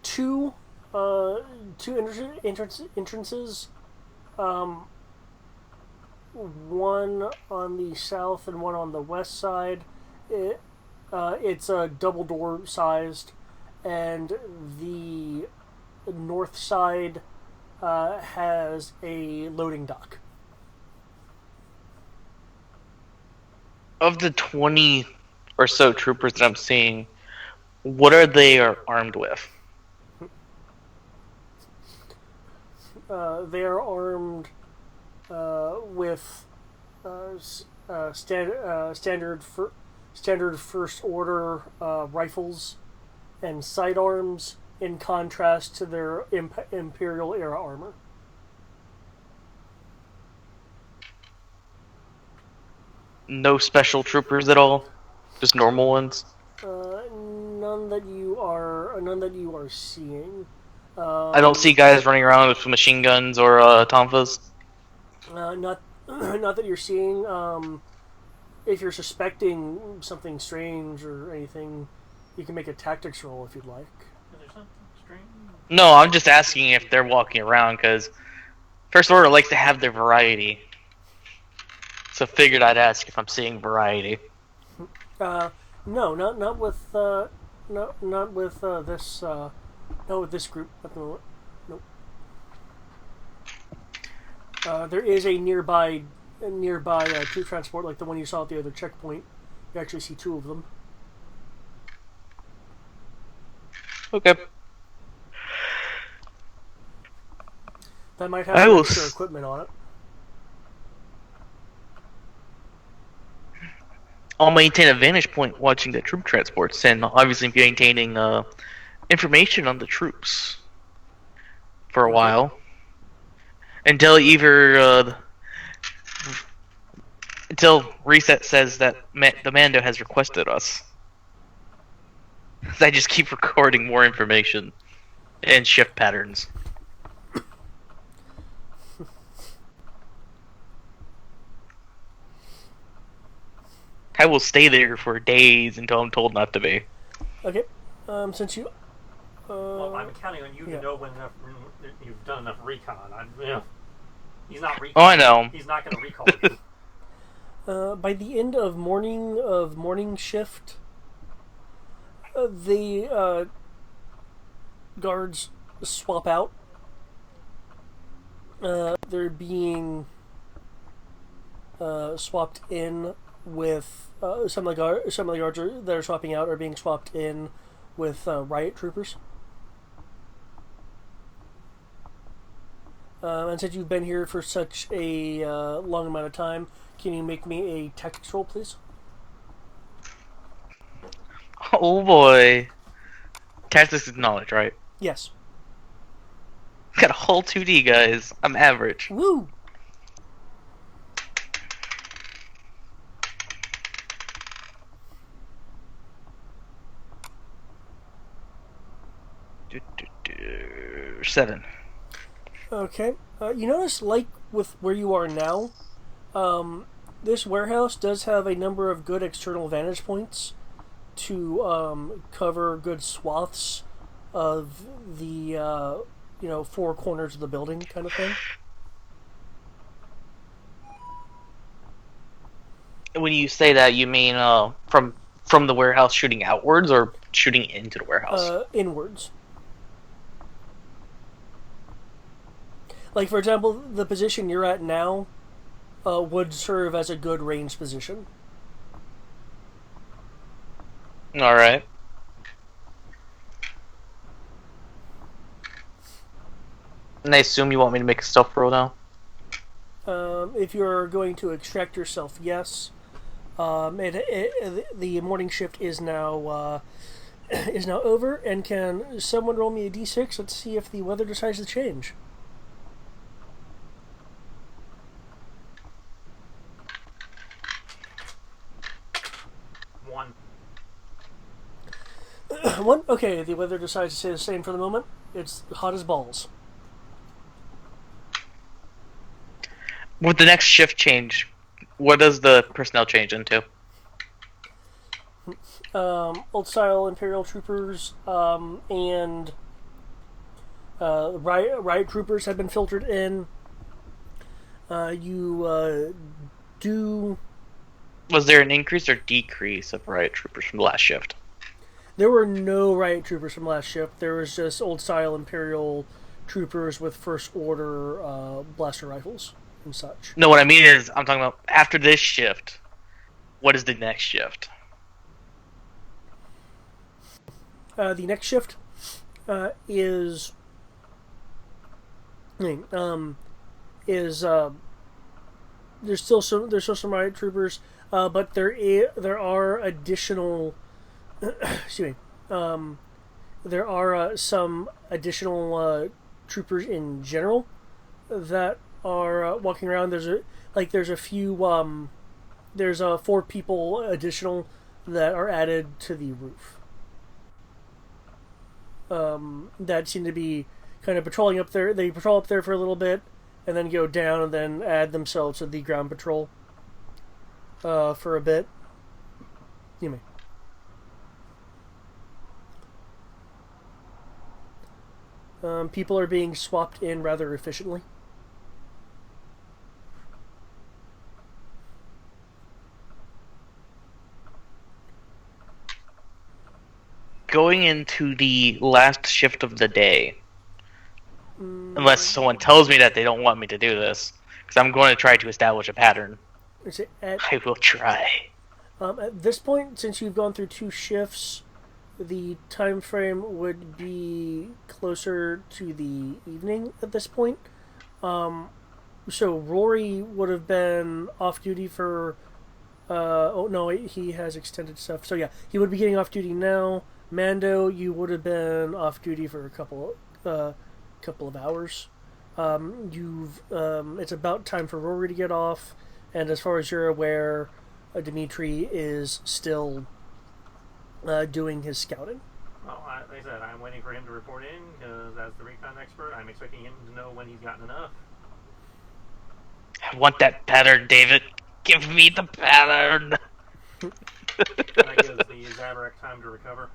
two entrances. One on the south and one on the west side. It's a double door sized, and the north side has a loading dock. Of the 20 or so troopers that I'm seeing, what are they armed with? They are armed with standard first order rifles and sidearms, in contrast to their Imperial era armor. No special troopers at all? Just normal ones? None that you are seeing. I don't see guys running around with machine guns or tonfas. Not that you're seeing. if you're suspecting something strange or anything, you can make a tactics roll if you'd like. Is there something strange? No, I'm just asking if they're walking around because First Order likes to have their variety. So figured I'd ask if I'm seeing variety. No, not with not with this not with this group at the moment. Nope. There is a nearby troop transport like the one you saw at the other checkpoint. You actually see two of them. Okay. That might have some extra equipment on it. I'll maintain a vantage point watching the troop transports and obviously maintaining information on the troops for a while until until Reset says that the Mando has requested us. I just keep recording more information and shift patterns. I will stay there for days until I'm told not to be. Okay. Since you. Well, I'm counting on you to know when you've done enough recon. He's not recon. Oh, I know. He's not going to recall you. By the end of morning shift, the guards swap out. They're being swapped in with some of the guards that are swapping out are being swapped in with riot troopers. And since you've been here for such a long amount of time, can you make me a tactics roll, please? Oh boy. Tactics is knowledge, right? Yes. Got a whole 2D, guys. I'm average. Woo! Seven. Okay. You notice, like with where you are now, this warehouse does have a number of good external vantage points to cover good swaths of the four corners of the building, kind of thing. When you say that, you mean from the warehouse shooting outwards or shooting into the warehouse? Inwards. Like, for example, the position you're at now would serve as a good range position. Alright. And I assume you want me to make a stealth roll now? If you're going to extract yourself, yes. The morning shift is now over, and can someone roll me a d6? Let's see if the weather decides to change. 1. 1? Okay, the weather decides to stay the same for the moment. It's hot as balls. With the next shift change, what does the personnel change into? Old style Imperial troopers and riot troopers have been filtered in. Was there an increase or decrease of riot troopers from the last shift? There were no riot troopers from last shift. There was just old style Imperial troopers with first order blaster rifles and such. No, what I mean is, I'm talking about after this shift. What is the next shift? The next shift is there's still some riot troopers, but there are additional excuse me, there are some additional troopers in general that are walking around. There's a few there's 4 people additional that are added to the roof. That seem to be kind of patrolling up there. They patrol up there for a little bit, and then go down, and then add themselves to the ground patrol. for a bit. You may. People are being swapped in rather efficiently. Going into the last shift of the day, unless someone tells me that they don't want me to do this, because I'm going to try to establish a pattern. I will try. At this point, since you've gone through 2 shifts, the time frame would be closer to the evening at this point. So Rory would have been off duty for. Oh no, he has extended stuff. So yeah, he would be getting off duty now. Mando, you would have been off duty for a couple of hours. It's about time for Rory to get off, and as far as you're aware, Dimitri is still doing his scouting. Well, like I said, I'm waiting for him to report in because, as the recon expert, I'm expecting him to know when he's gotten enough. I want that pattern, David. Give me the pattern. That gives the Zabrak time to recover.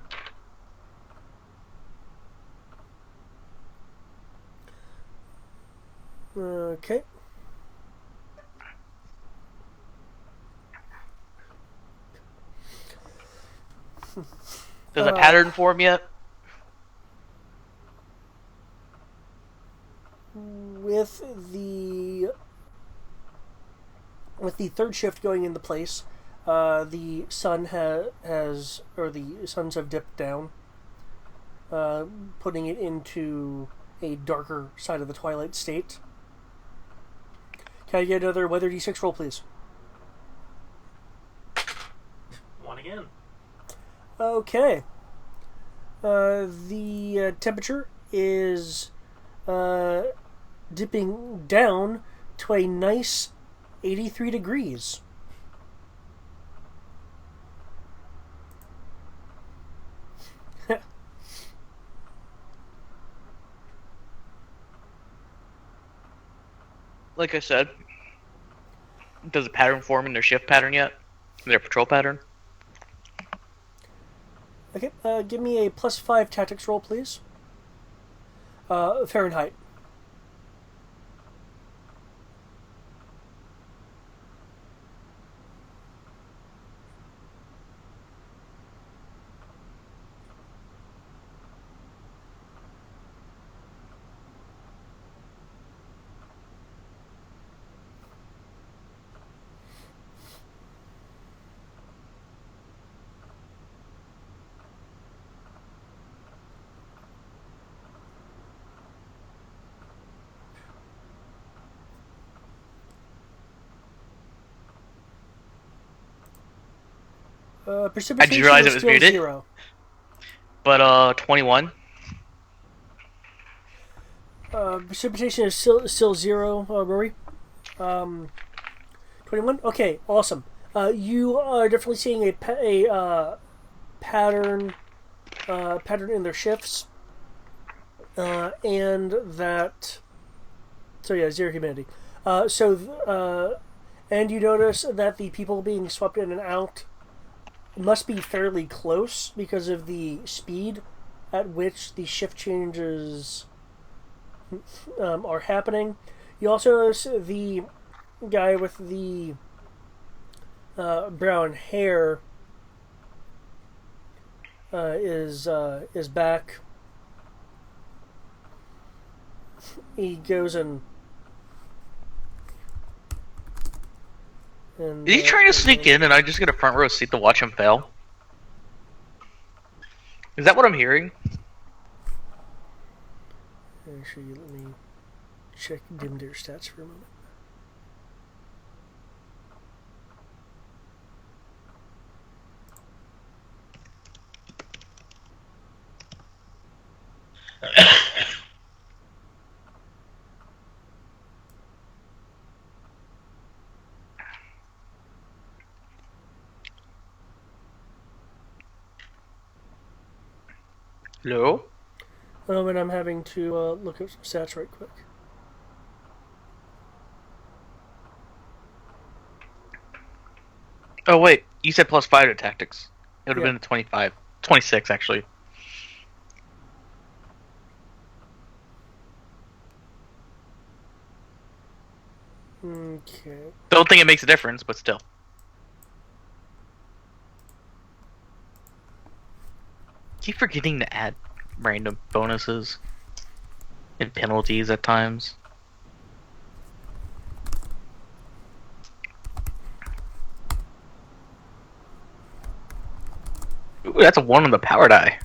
Okay. Does a pattern form yet? With the 3rd shift going into place, the sun the suns have dipped down, putting it into a darker side of the twilight state. Can I get another weather d6 roll, please? 1 again. Okay. The temperature is dipping down to a nice 83 degrees. Like I said, does a pattern form in their shift pattern yet? Their patrol pattern? Okay, give me a +5 tactics roll, please. Fahrenheit. Precipitation I just realized is it was still muted. 0. But 21. Precipitation is still 0, Rory. 21. Okay, awesome. You are definitely seeing a pattern in their shifts, and that. So yeah, 0 humidity. And you notice that the people being swept in and out must be fairly close because of the speed at which the shift changes are happening. You also notice the guy with the brown hair is back. He goes and Is he trying to sneak in and I just get a front row seat to watch him fail? Is that what I'm hearing? Actually, let me check Dimdir stats for a moment. Hello? And I'm having to look up some stats right quick. no, wait. You said +5 to tactics. It would have Yeah. been a 25. 26, actually. Okay. Don't think it makes a difference, but still. Keep forgetting to add random bonuses and penalties at times. Ooh, that's a 1 on the power die.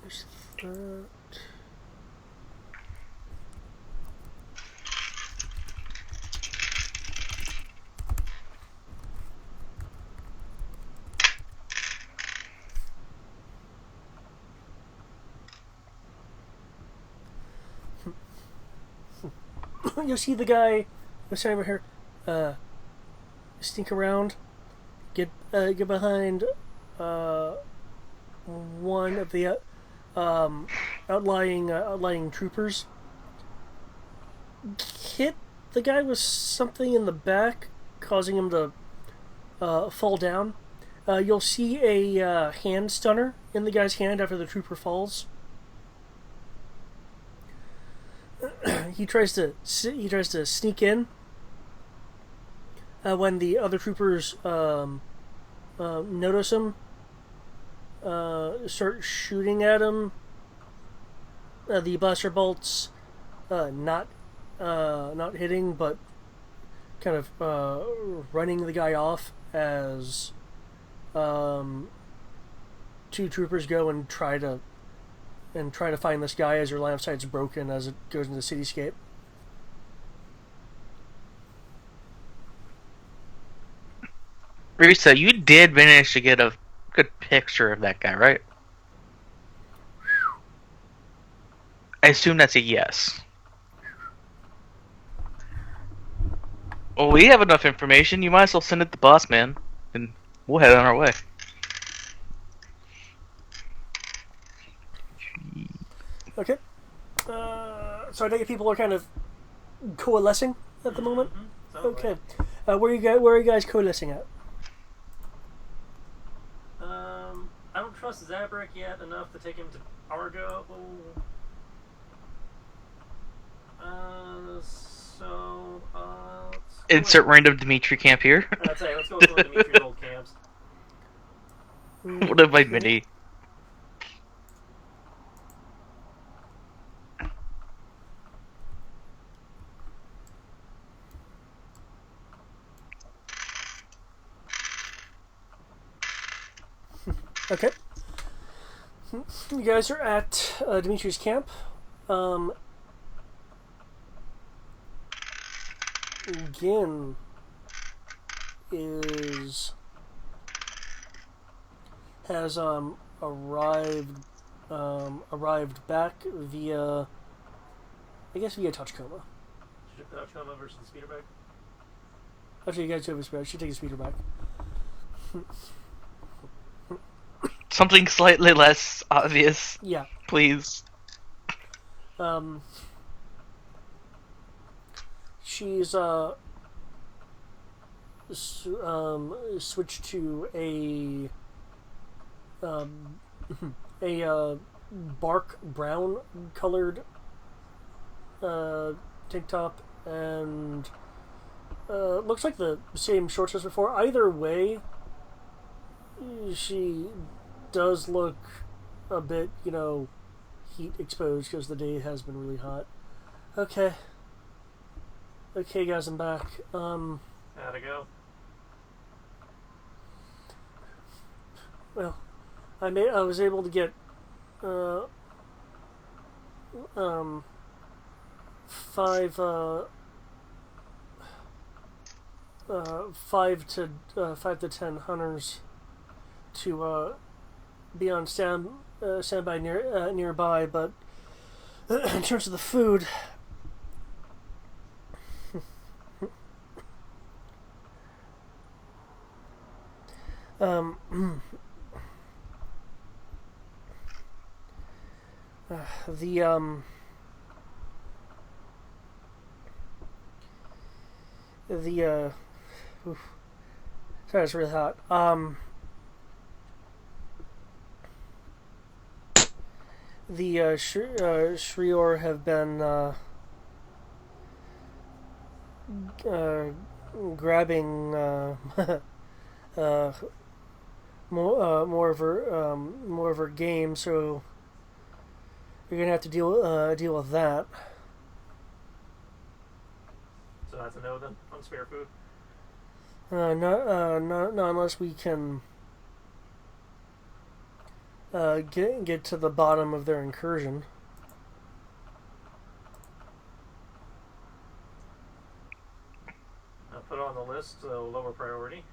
There's that. You'll see the guy who's over here, sneak around, get behind, one of the outlying troopers. Hit the guy with something in the back, causing him to fall down. You'll see a hand stunner in the guy's hand after the trooper falls. He tries to sneak in when the other troopers notice him, start shooting at him. The blaster bolts not hitting, but kind of running the guy off as two troopers go and try to find this guy as your line of sight's broken as it goes into the cityscape. Risa, you did manage to get a good picture of that guy, right? I assume that's a yes. Well, we have enough information. You might as well send it to boss man, and we'll head on our way. Okay. So I think people are kind of coalescing at the moment. Mm-hmm. Okay. Where are you guys coalescing at? I don't trust Zabrak yet enough to take him to Argo. Insert random Dimitri camp here. I'd say let's go with one of Dimitri's old camps. What if I mini? Okay. You guys are at Dimitri's camp. Gin has arrived back via Tachikoma. Tachikoma versus the speeder bike. Actually, you guys do have a speeder. I should take a speeder back. Something slightly less obvious, Yeah. please. She's switched to a bark brown colored tank top and looks like the same shorts as before. Either way, she does look a bit, heat exposed because the day has been really hot. Okay, guys, I'm back. How'd it go? Well, I was able to get five five to 10 hunters to be on standby nearby, but in terms of the food, Um, the the oof, sorry, it's really hot. The Shrior have been uh, grabbing uh, more of her game, so you're gonna have to deal with that. So that's a no then on spare food. Not unless we can get to the bottom of their incursion. I'll put it on the list, so lower priority.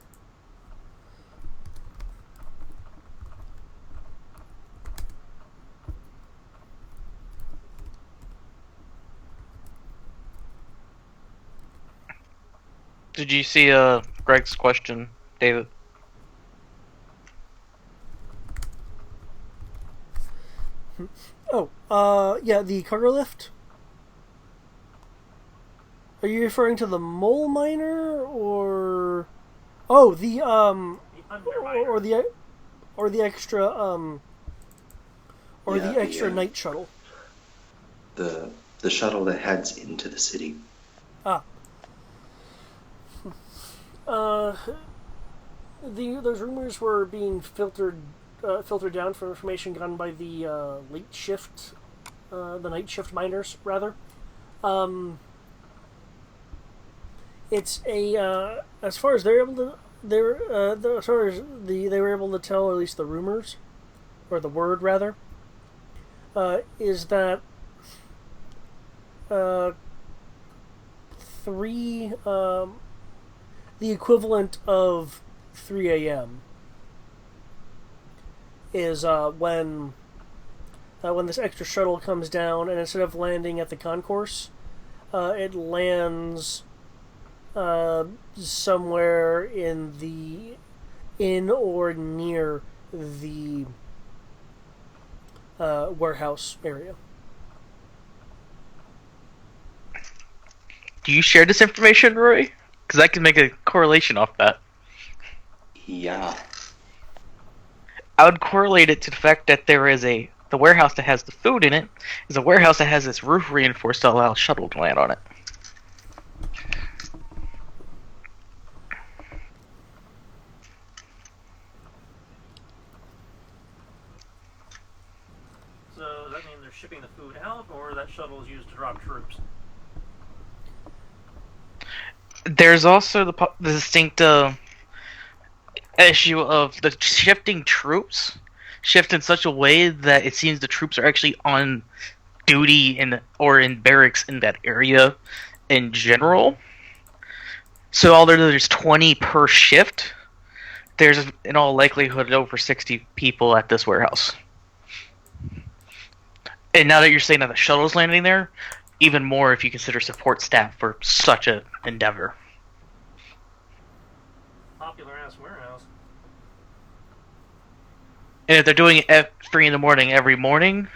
Did you see Greg's question, David? Oh, yeah, the cargo lift. Are you referring to the mole miner or the The underminer. or the extra Yeah, the extra the, night shuttle? the shuttle that heads into the city. Ah. Those rumors were being filtered down from information gotten by the the night shift miners rather. It's a as far as they're able to as far as they were able to tell, or at least the rumors or the word rather, is that three the equivalent of 3 a.m. is when this extra shuttle comes down, and instead of landing at the concourse, it lands somewhere in or near the warehouse area. Do you share this information, Roy? Because I can make a correlation off that. Yeah. I would correlate it to the fact that the warehouse that has the food in it is a warehouse that has its roof reinforced to allow a shuttle to land on it. So does that mean they're shipping the food out, or that shuttle is used to drop troops? There's also the distinct issue of the shifting troops shift in such a way that it seems the troops are actually on duty or in barracks in that area in general. So although there's 20 per shift, there's in all likelihood over 60 people at this warehouse. And now that you're saying that the shuttle's landing there, even more if you consider support staff for such an endeavor. Popular ass warehouse. And if they're doing it at 3 in the morning every morning,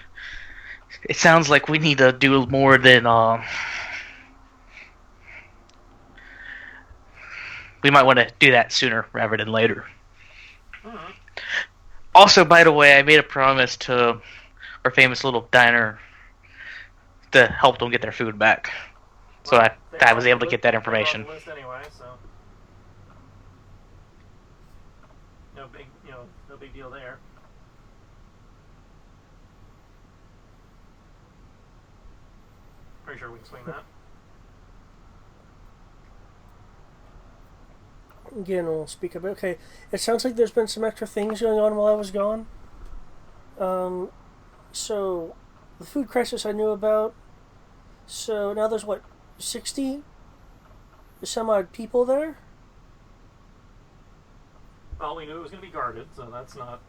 it sounds like we need to do more than we might want to do that sooner rather than later. Mm-hmm. Also, by the way, I made a promise to our famous little diner to help them get their food back. So Well, I was able to get that information. They're on the list anyway, so no big deal there. Pretty sure we can swing that. Again, we'll speak about. Okay, it sounds like there's been some extra things going on while I was gone. So the food crisis I knew about. So now there's 60 some odd people there. Well, we knew it was going to be guarded, so that's not.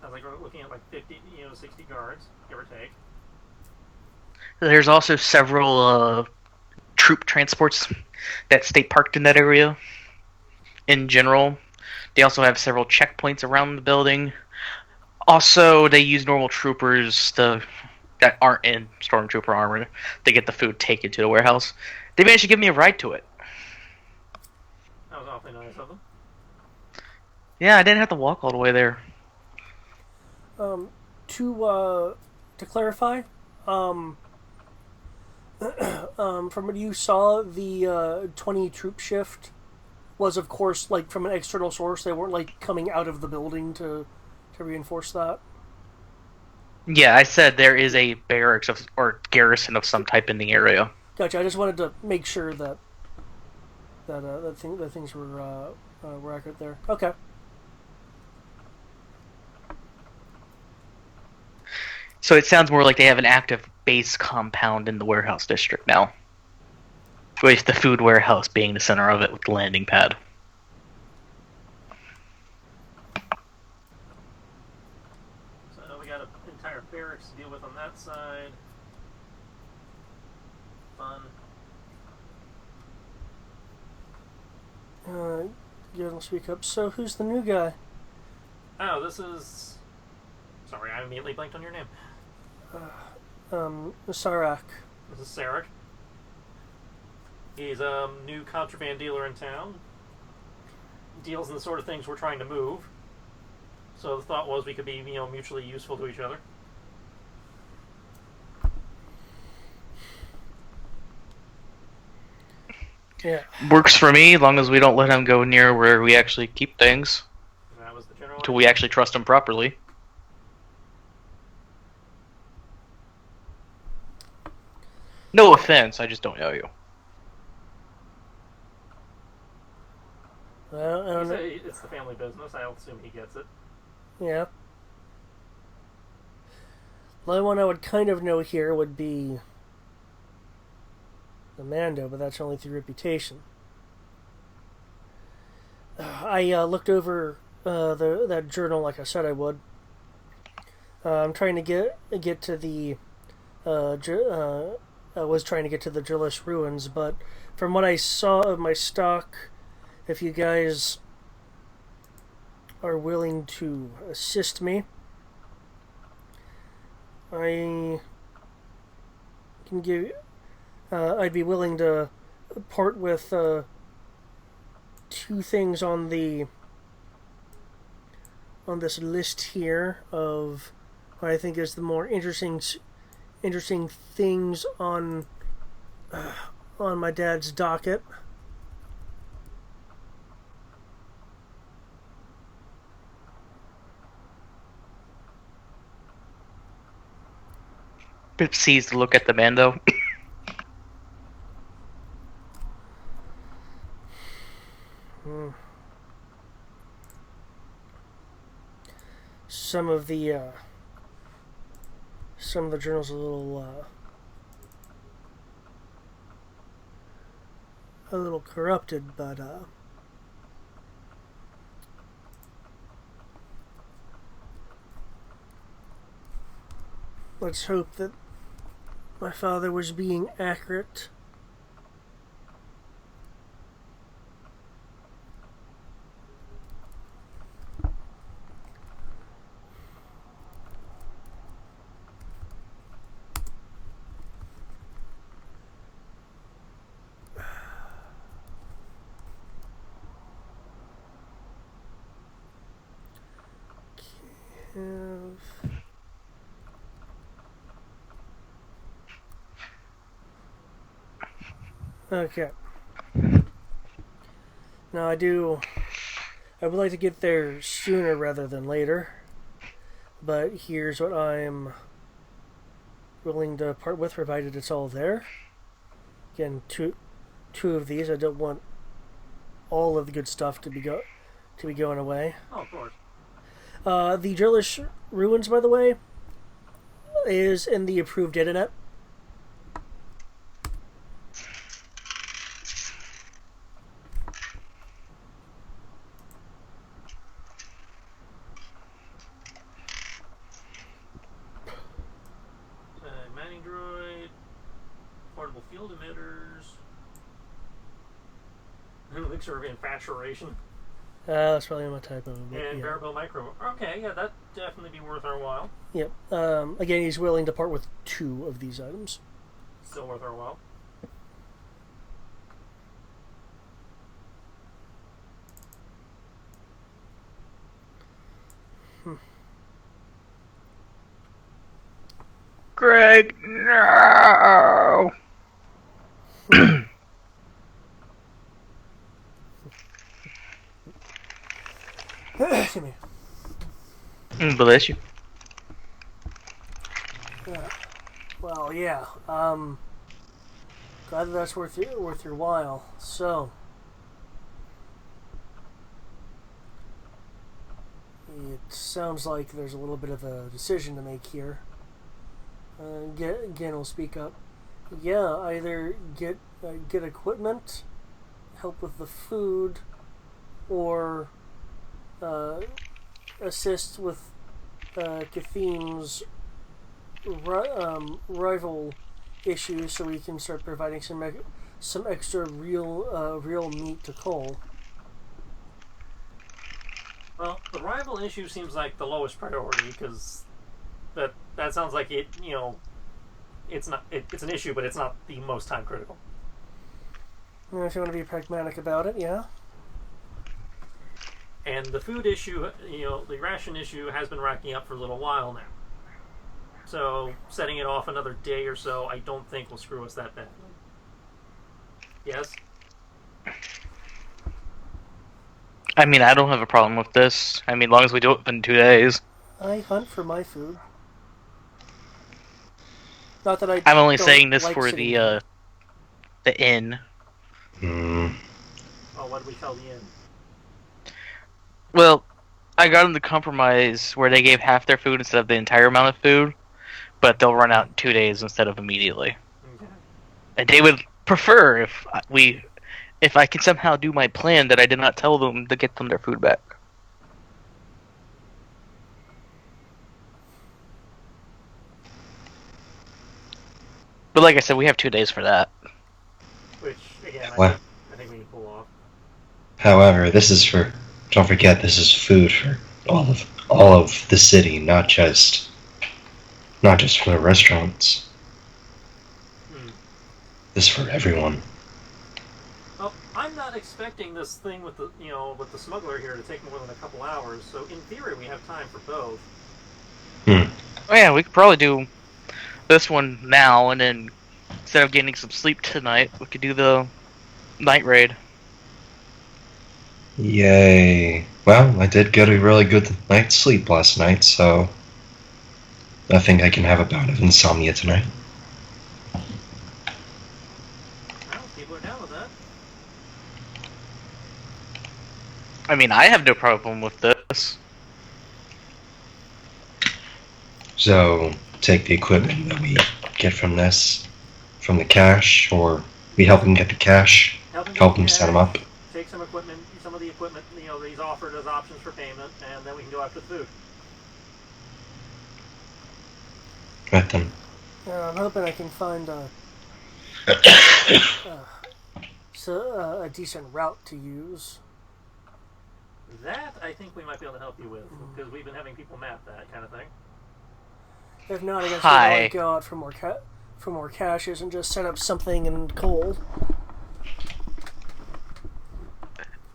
Sounds like we're looking at 50, 60 guards, give or take. There's also several troop transports that stay parked in that area in general. They also have several checkpoints around the building. Also, they use normal troopers that aren't in stormtrooper armor to get the food taken to the warehouse. They managed to give me a ride to it. That was awfully nice of them. Yeah, I didn't have to walk all the way there. To clarify, from what you saw, the 20 troop shift was, of course, like from an external source. They weren't like coming out of the building to reinforce that. Yeah, I said there is a barracks or garrison of some type in the area. Gotcha. I just wanted to make sure that things were accurate there. Okay. So it sounds more like they have an active base compound in the warehouse district now, with the food warehouse being the center of it with the landing pad. So we got an entire barracks to deal with on that side. Fun. Yeah, I'll speak up. So, who's the new guy? Oh, this is... Sorry, I immediately blanked on your name. Sarak. This is Sarek. He's a new contraband dealer in town. Deals in the sort of things we're trying to move. So the thought was we could be, mutually useful to each other. Yeah. Works for me, as long as we don't let him go near where we actually keep things, That was the general until we actually trust him properly. No offense, I just don't know you. I don't know. It's the family business. I'll assume he gets it. Yeah. The only one I would kind of know here would be the Mando, but that's only through reputation. I looked over that journal like I said I would. I'm trying to get to the I was trying to get to the Drillish ruins, but from what I saw of my stock, if you guys are willing to assist me, I can give. I'd be willing to part with two things on this list here of what I think is the more interesting things on my dad's docket. Pip sees to look at the Mando. Some of the journals a little corrupted, but let's hope that my father was being accurate. Okay. Now I would like to get there sooner rather than later, but here's what I'm willing to part with, provided it's all there. Again, two of these. I don't want all of the good stuff to be going away. Oh, of course. The Drillish ruins, by the way, is in the approved internet. Mining droid, portable field emitters. elixir of infatuation. That's probably my typo. And Yeah. variable micro. Okay, yeah, that'd definitely be worth our while. Yep. Again, he's willing to part with 2 of these items. Still worth our while. Greg, no. Excuse me. Bless you. Well, yeah. Glad that that's worth your while. So, it sounds like there's a little bit of a decision to make here. Again, will speak up. Yeah, either get equipment, help with the food, or assist with Catheme's rival issues, so we can start providing some extra real meat to Cole. Well, the rival issue seems like the lowest priority because that sounds like it. It's not. It's an issue, but it's not the most time critical. If you want to be pragmatic about it, yeah. And the food issue, the ration issue has been racking up for a little while now. So setting it off another day or so, I don't think will screw us that badly. Yes? I mean, I don't have a problem with this. I mean, as long as we do it in 2 days. I hunt for my food. Not that I'm only don't saying this like for sitting the inn. Hmm. Oh, what did we tell the inn? Well, I got them to compromise where they gave half their food instead of the entire amount of food, but they'll run out in 2 days instead of immediately. Okay. And they would prefer if I can somehow do my plan that I did not tell them to get them their food back. But like I said, we have 2 days for that. Which, again, What? I think we can pull off. However, this is for. Don't forget, this is food for all of the city, not just for the restaurants. This is for everyone. Well, I'm not expecting this thing with the smuggler here to take more than a couple hours. So in theory, we have time for both. Oh yeah, we could probably do this one now, and then instead of getting some sleep tonight, we could do the night raid. Yay. Well, I did get a really good night's sleep last night, so I think I can have a bout of insomnia tonight. Well, people are down with that. I mean, I have no problem with this. So, take the equipment that we get from this, from the cache, or we help him get the cache, help him set him up. Take some equipment, some of the equipment that he's offered as options for payment, and then we can go after the food. Right then. I'm hoping I can find a decent route to use. That I think we might be able to help you with because we've been having people map that kind of thing. If not, I guess Hi. we'll go out for more caches and just set up something in Cole.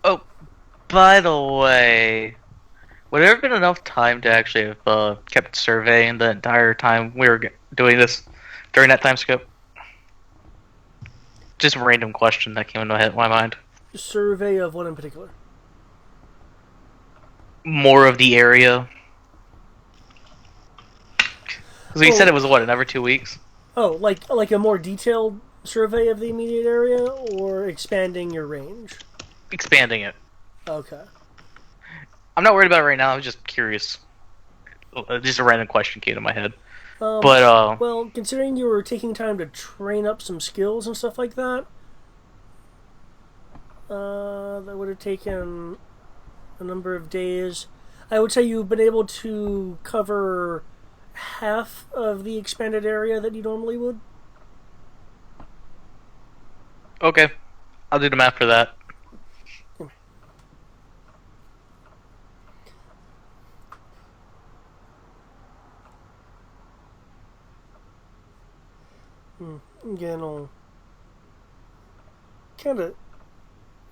Oh, by the way, would there have been enough time to actually have kept surveying the entire time we were doing this during that time scope? Just a random question that came into my mind. Survey of what in particular? More of the area. Because you said it was what, every 2 weeks? Oh, like a more detailed survey of the immediate area, or expanding your range? Expanding it. Okay. I'm not worried about it right now. I was just curious. Just a random question came to my head. Well, considering you were taking time to train up some skills and stuff like that, that would have taken a number of days. I would say you've been able to cover half of the expanded area that you normally would. Okay. I'll do the math for that. Again, I'll kind of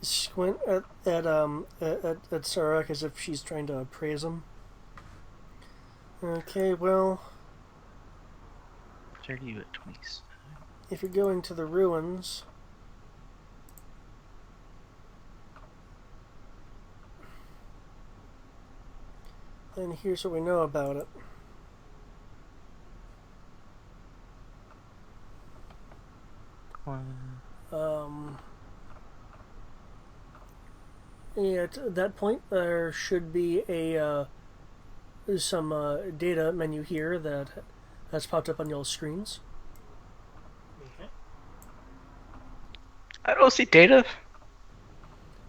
squint at Sarek as if she's trying to appraise him. Okay, well, 30 at 27. if you're going to the ruins, then here's what we know about it. Yeah, at that point, there should be some data menu here that has popped up on y'all's screens. Okay. I don't see data.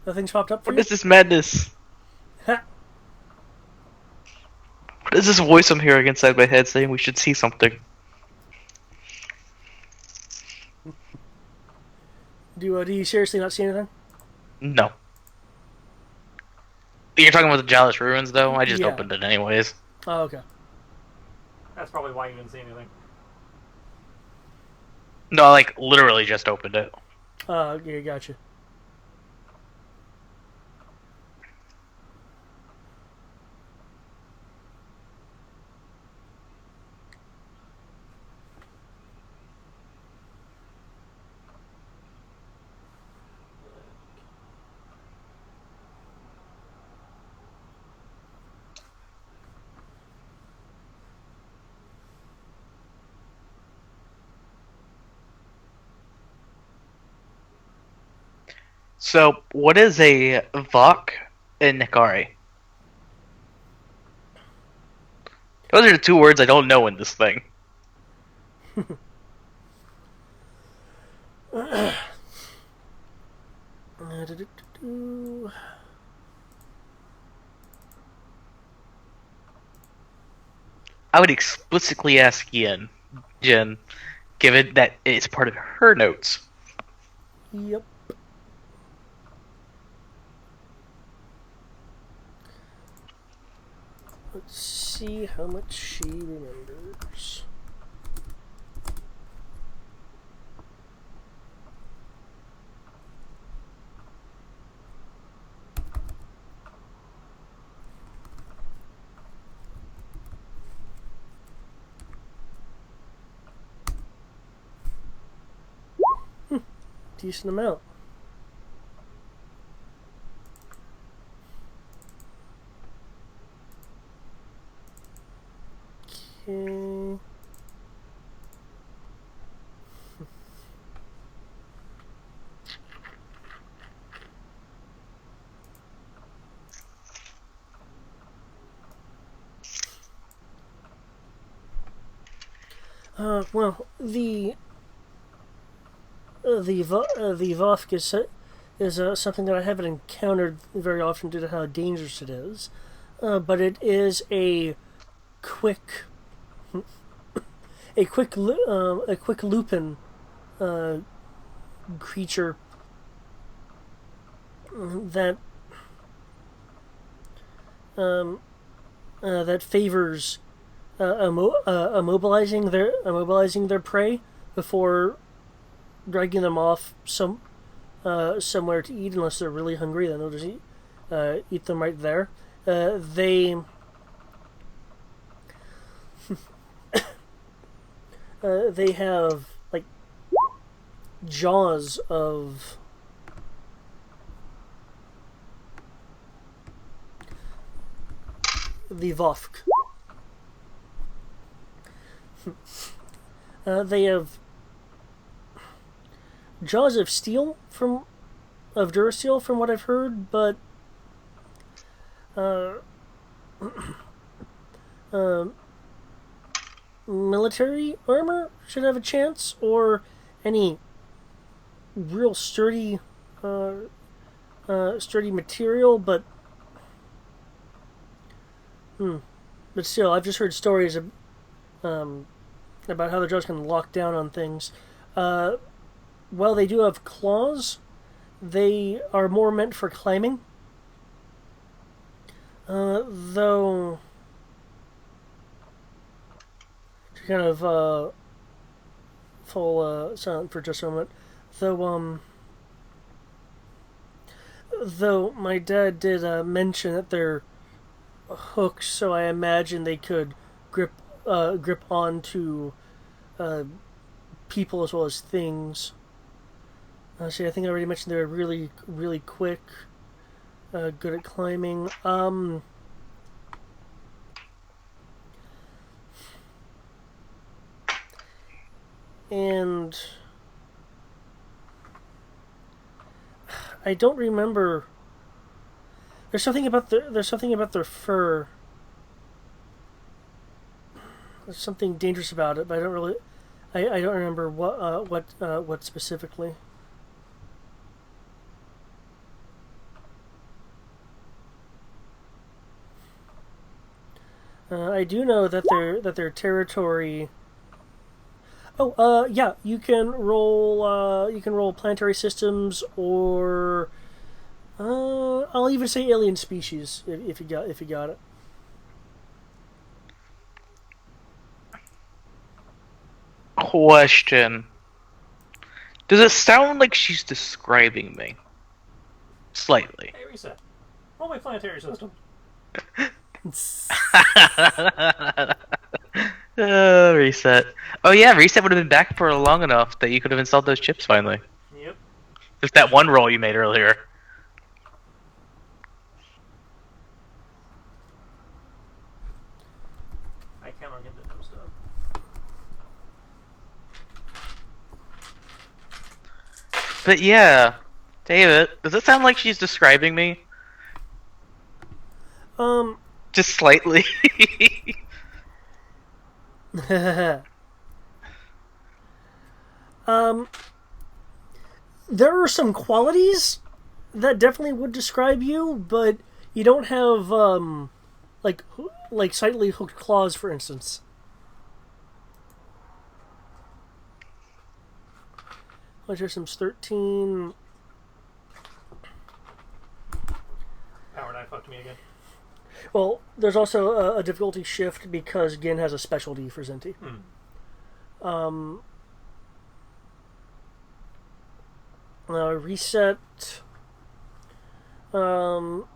Nothing's popped up for What you? is this madness? Ha! What is this voice I'm hearing inside my head saying we should see something? Do you seriously not see anything? No. You're talking about the Jalish ruins, though? I just Yeah. opened it anyways. Oh, okay. That's probably why you didn't see anything. No, I, like, literally just opened it. Yeah, gotcha. So, what is a Vok and Nikari? Those are the two words I don't know in this thing. I would explicitly ask Jen, given that it's part of her notes. Yep. Let's see how much she remembers. Decent amount. Okay. Well, the Vofk is something that I haven't encountered very often due to how dangerous it is. But it is a quick lupin creature that that favors immobilizing their prey before dragging them off somewhere to eat, unless they're really hungry. Then they'll just eat them right there. They they have like jaws of the Vofk. They have jaws of steel of Durasteel from what I've heard, but military armor should have a chance, or any real sturdy material, but still, I've just heard stories about how the jaws can lock down on things. While they do have claws, they are more meant for climbing. Though to kind of fall silent for just a moment. Though my dad did mention that they're hooks, so I imagine they could grip onto people as well as things. See, I think I already mentioned they're really, really quick, good at climbing. And I don't remember. There's something about their fur. There's something dangerous about it, but I don't really. I don't remember what specifically. I do know that their territory. Oh, yeah. You can roll planetary systems, or I'll even say alien species if you got it. Question. Does it sound like she's describing me? Slightly. Hey, reset. Roll my planetary system. Reset. Oh yeah, reset would have been back for long enough that you could have installed those chips finally. Yep. Just that one roll you made earlier. I count on him to know stuff. But yeah, David, does it sound like she's describing me? Just slightly. There are some qualities that definitely would describe you, but you don't have like slightly hooked claws, for instance. Leisure Sims 13. Power 9 fucked me again. Well, there's also a difficulty shift because Gin has a specialty for Zenti. Reset. All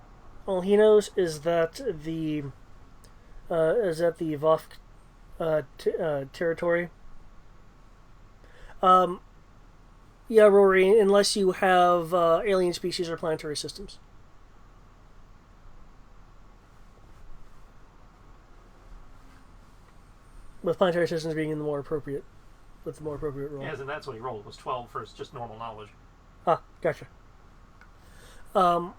he knows is that the Voth territory. Yeah, Rory. Unless you have alien species or planetary systems. With planetary systems being in the more appropriate, with the more appropriate role. Yes, and that's what he rolled. Was 12 for just normal knowledge. Ah, gotcha. So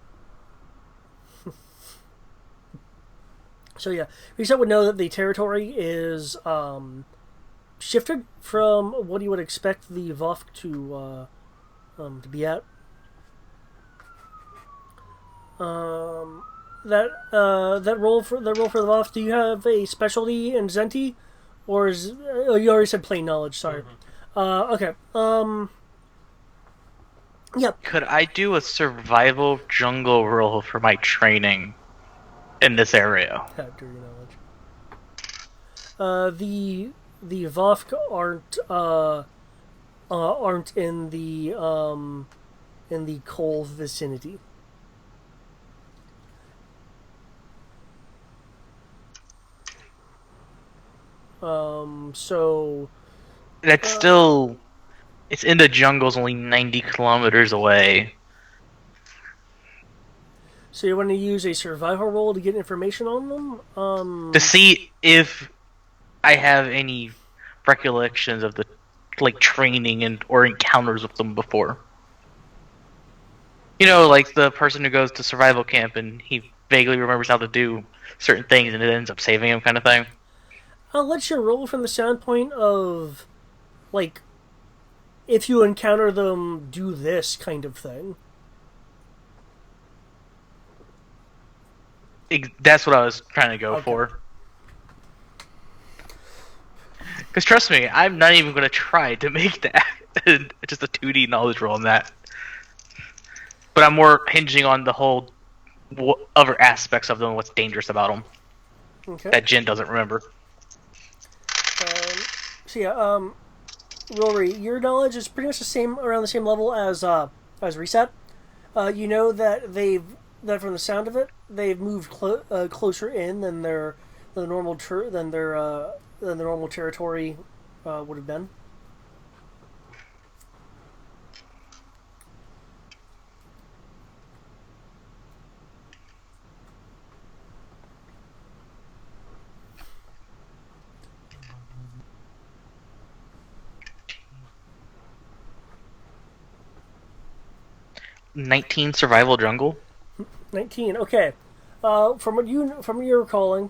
yeah, Reset would know that the territory is shifted from what you would expect the Voth to be at. That role for the Voth. Do you have a specialty in Zenti? Or is you already said plain knowledge? Sorry. Okay. Yep. Could I do a survival jungle roll for my training in this area? Have dirty knowledge. The Voth aren't in the coal vicinity. So That's still. It's in the jungles, only 90 kilometers away. So you want to use a survival roll to get information on them? To see if I have any recollections of the training and or encounters with them before. You know, like the person who goes to survival camp and he vaguely remembers how to do certain things and it ends up saving him, kind of thing. I'll let you roll from the standpoint of, like, if you encounter them, do this kind of thing. That's what I was trying to go for. Because trust me, I'm not even going to try to make that just a 2D knowledge roll on that. But I'm more hinging on the whole other aspects of them, what's dangerous about them. Okay. That Jin doesn't remember. So yeah, Rory, your knowledge is pretty much the same, around the same level as Reset. You know that from the sound of it, they've moved closer in than the normal than the normal territory would have been. "19 Survival Jungle." 19. Okay. From what you're recalling,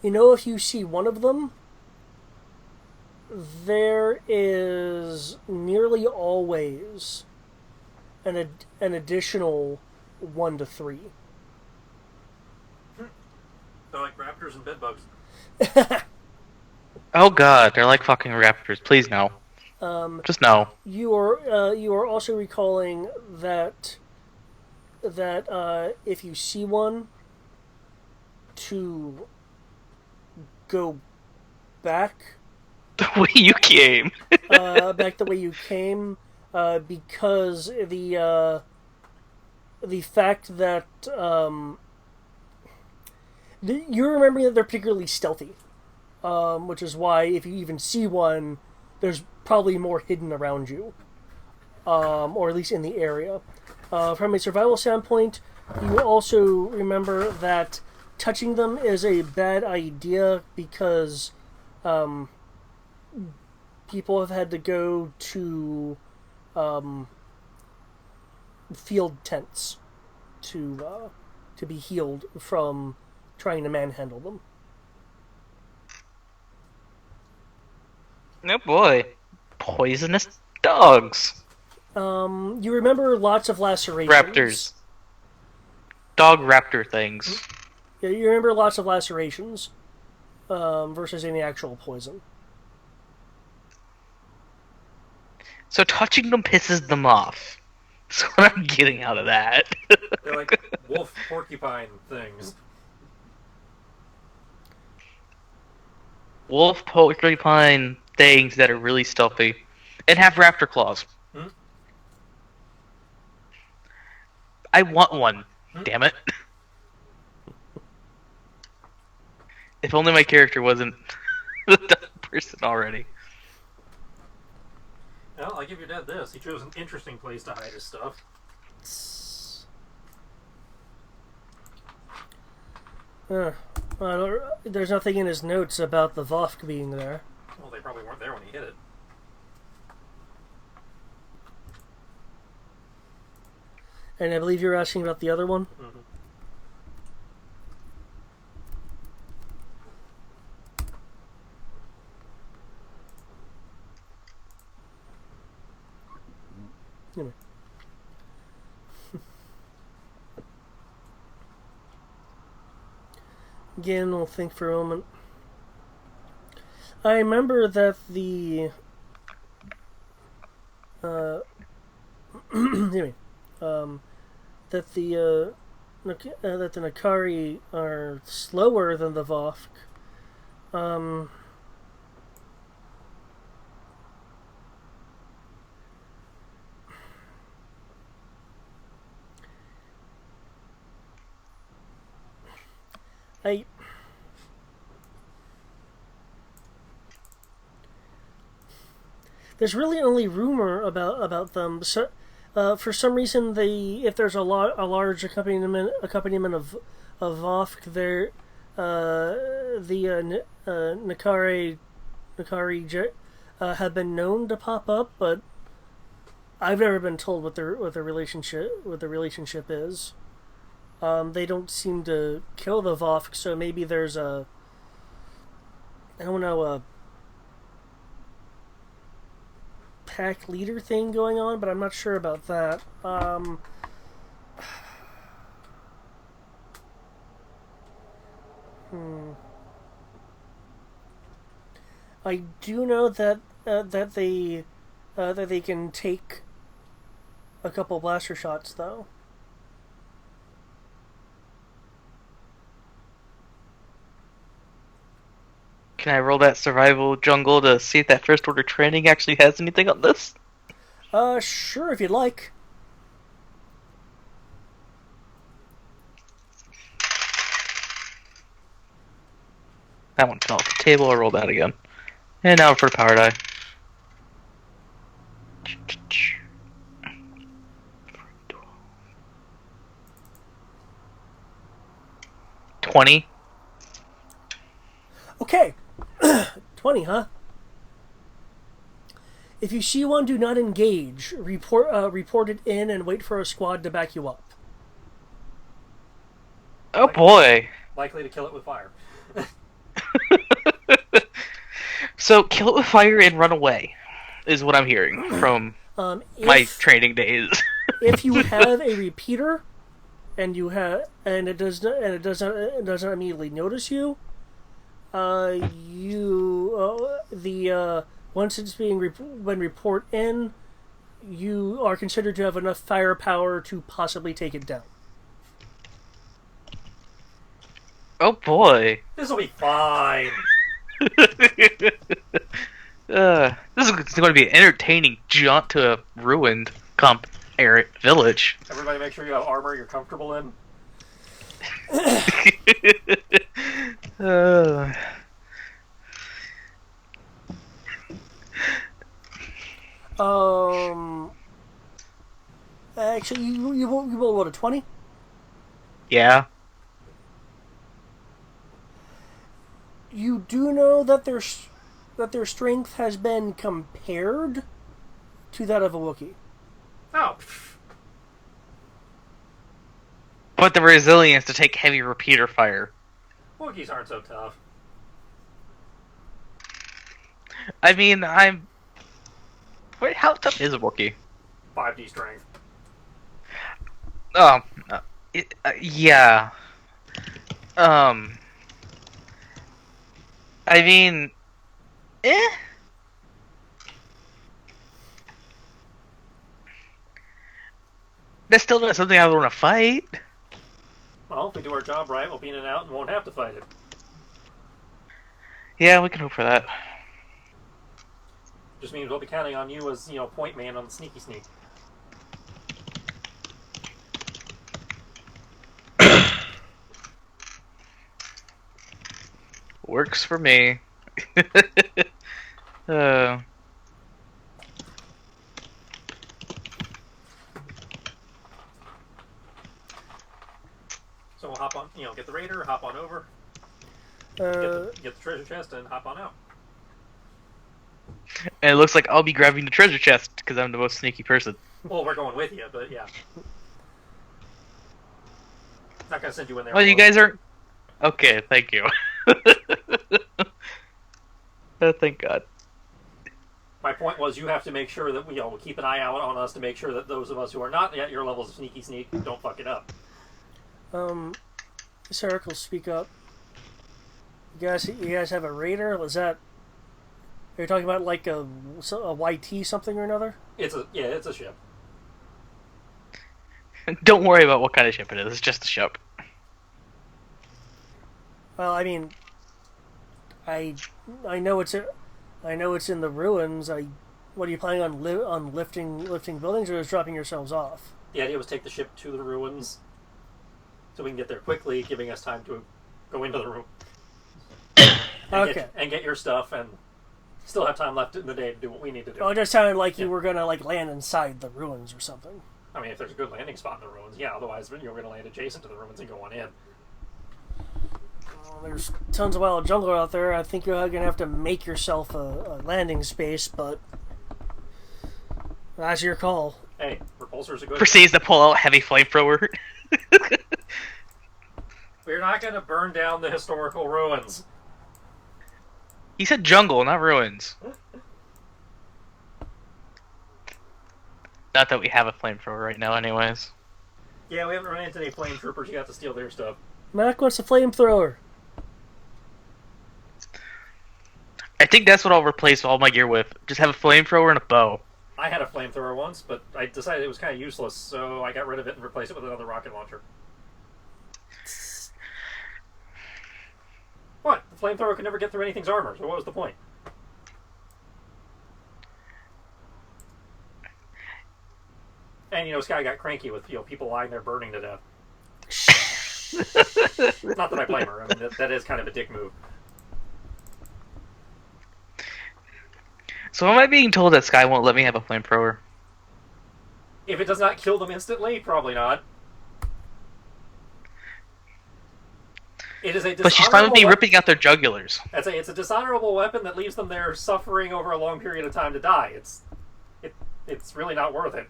you know, if you see one of them, there is nearly always an additional 1 to 3. They're like raptors and bedbugs. Oh god, they're like fucking raptors. Please no. Just no. You are also recalling that if you see one, to go back The way you came. back the way you came, because the fact that you're remembering that they're particularly stealthy, which is why if you even see one, there's probably more hidden around you, or at least in the area. From a survival standpoint, you also remember that touching them is a bad idea because people have had to go to field tents to be healed from trying to manhandle them. Oh boy. Poisonous dogs. You remember lots of lacerations. Raptors. Dog raptor things. Yeah, you remember lots of lacerations versus any actual poison. So touching them pisses them off. That's what I'm getting out of that. They're like wolf porcupine things. Wolf porcupine things that are really stealthy and have raptor claws. I want one. Damn it. If only my character wasn't that person already. Well, I'll give your dad this. He chose an interesting place to hide his stuff. There's nothing in his notes about the Vofk being there. Well, they probably weren't there when he hit it. And I believe you're asking about the other one? Mm-hmm. Again, we'll think for a moment. I remember that the anyway, that the Nakari are slower than the Vofk. There's really only rumor about them. So, for some reason, if there's a large accompaniment of Vofk, there the Nakari have been known to pop up, but I've never been told what the relationship is. They don't seem to kill the Vofk, so maybe there's a pack leader thing going on, but I'm not sure about that. I do know that they can take a couple blaster shots, though. Can I roll that survival jungle to see if that first order training actually has anything on this? Sure, if you'd like. That one fell off the table. I'll roll that again. And now for the power die. 20. Okay. 20, huh? If you see one, do not engage. Report it in and wait for a squad to back you up. Oh boy. Likely to kill it with fire. So, kill it with fire and run away, is what I'm hearing from my training days. If you have a repeater, and it doesn't immediately notice you, once it's when report in, you are considered to have enough firepower to possibly take it down. Oh boy. This will be fine. This is going to be an entertaining jaunt to a ruined village. Everybody make sure you have armor you're comfortable in. Actually, you roll what, a 20? Yeah. You do know that their strength has been compared to that of a Wookiee. Oh. But the resilience to take heavy repeater fire. Wookiees aren't so tough. I mean, Wait, how tough is a Wookiee? 5D strength. Yeah. I mean, That's still not something I would want to fight. Well, if we do our job right, we'll be in and out and won't have to fight it. Yeah, we can hope for that. Just means we'll be counting on you as, point man on the sneaky sneak. Works for me. So we'll hop on, get the raider, hop on over, get the treasure chest, and hop on out. And it looks like I'll be grabbing the treasure chest because I'm the most sneaky person. Well, we're going with you, but yeah. Not gonna send you in there. Well, you guys aren't. Okay, thank you. Thank God. My point was, you have to make sure that we keep an eye out on us to make sure that those of us who are not at your levels of sneaky sneak don't fuck it up. Sarek will speak up. You guys have a raider? Are you talking about like a YT something or another? It's a ship. Don't worry about what kind of ship it is. It's just a ship. Well, I mean, I know it's in the ruins. What are you planning on lifting buildings, or just dropping yourselves off? The idea was take the ship to the ruins, so we can get there quickly, giving us time to go into the room. And get your stuff, and still have time left in the day to do what we need to do. Oh, it just sounded like you were gonna land inside the ruins or something. I mean, if there's a good landing spot in the ruins, yeah. Otherwise, you're going to land adjacent to the ruins and go on in. Well, there's tons of wild jungle out there. I think you're going to have to make yourself a landing space, but that's your call. Hey, repulsors are good. Proceeds to pull out heavy flamethrower. We're not going to burn down the historical ruins. He said jungle, not ruins. Not that we have a flamethrower right now, anyways. Yeah, we haven't run into any flame troopers yet to steal their stuff. Mac wants a flamethrower. I think that's what I'll replace all my gear with. Just have a flamethrower and a bow. I had a flamethrower once, but I decided it was kind of useless, so I got rid of it and replaced it with another rocket launcher. What? The flamethrower could never get through anything's armor, so what was the point? And, Sky got cranky with, people lying there burning to death. Not that I blame her. I mean, that is kind of a dick move. So am I being told that Sky won't let me have a flamethrower? If it does not kill them instantly, probably not. It is a But she's fine with me dishonorable ripping out their jugulars. It's a dishonorable weapon that leaves them there suffering over a long period of time to die. It's really not worth it.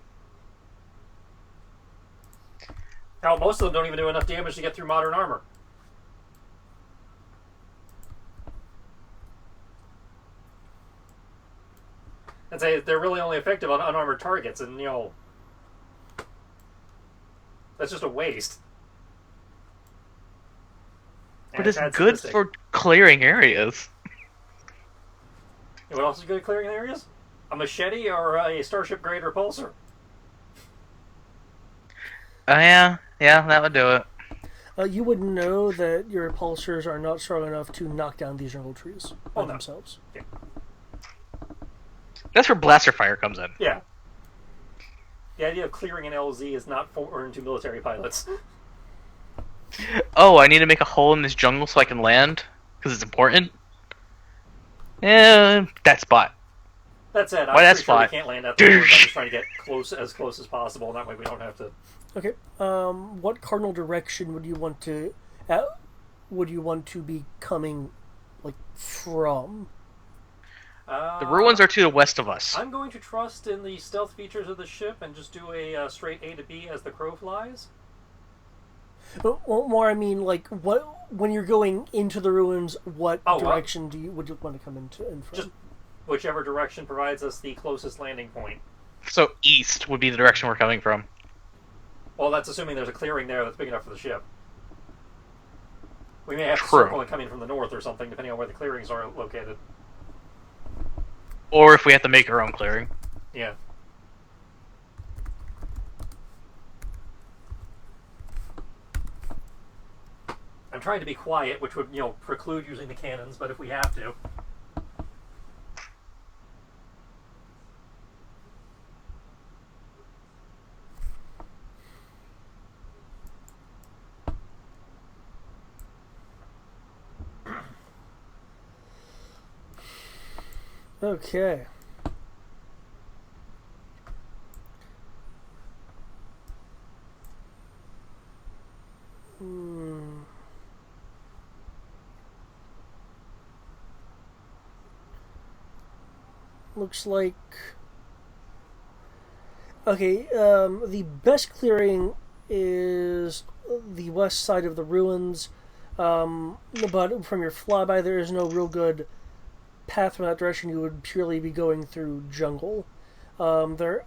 Hell, most of them don't even do enough damage to get through modern armor. And say they're really only effective on unarmored targets, and that's just a waste. But it's good for clearing areas. What else is good at clearing areas? A machete or a Starship grade repulsor? Yeah, that would do it. You would know that your repulsors are not strong enough to knock down these jungle trees by themselves. Yeah. That's where blaster fire comes in. Yeah. The idea of clearing an LZ is not foreign to military pilots. Oh, I need to make a hole in this jungle so I can land? Because it's important? Yeah, that spot. That said, I'm Why that pretty sure we spot? can't land at the I'm just trying to get as close as possible, and that way we don't have to... Okay. What cardinal direction would you want to be coming, from? The ruins are to the west of us. I'm going to trust in the stealth features of the ship and just do a straight A to B as the crow flies. Well, more, I mean, when you're going into the ruins, what direction would you want to come in from? Just whichever direction provides us the closest landing point. So east would be the direction we're coming from. Well, that's assuming there's a clearing there that's big enough for the ship. We may have to True. circle and come in from the north or something, depending on where the clearings are located. Or if we have to make our own clearing. Yeah. I'm trying to be quiet, which would, preclude using the cannons, but if we have to. Okay. Looks like... Okay, the best clearing is the west side of the ruins, but from your flyby there is no real good path from that direction. You would purely be going through jungle. There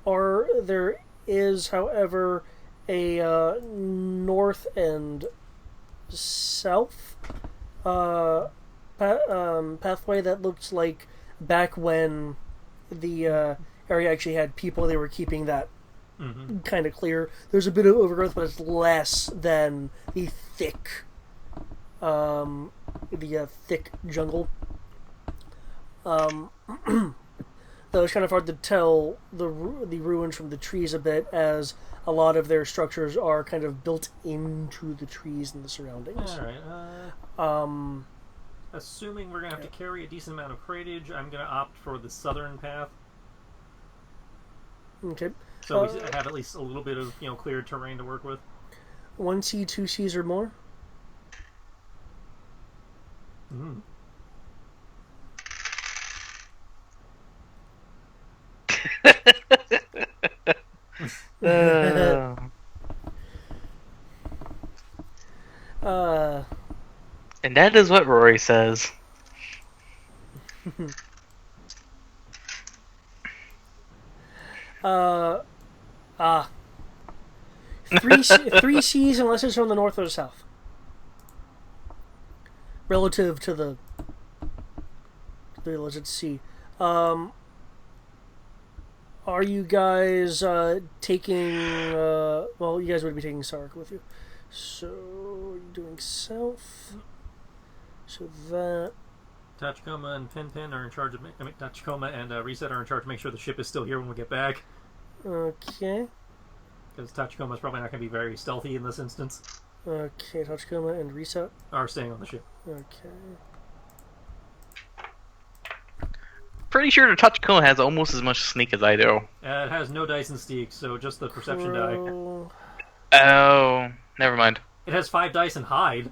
is, however, a north and south pathway that looks like back when the area actually had people. They were keeping that kind of clear. There's a bit of overgrowth, but it's less than the thick jungle. Though it's kind of hard to tell the ruins from the trees a bit, as a lot of their structures are kind of built into the trees and the surroundings. Alright, assuming we're going to have to carry a decent amount of cratage, I'm going to opt for the southern path. Okay. So we have at least a little bit of, cleared terrain to work with. 1C, 2Cs or more? And that is what Rory says. Three C's unless it's from the north or the south. Relative to the let's see. Are you guys taking? Well, you guys would be taking Sark with you. So you're doing south. So that... Tachikoma and Pinpin are in charge of... Tachikoma and Reset are in charge of making sure the ship is still here when we get back. Okay. Because Tachikoma's probably not going to be very stealthy in this instance. Okay, Tachikoma and Reset. Are staying on the ship. Okay. Pretty sure the Tachikoma has almost as much sneak as I do. It has no dice and steak, so just the perception die. Crow, Oh, never mind. It has 5 dice and hide.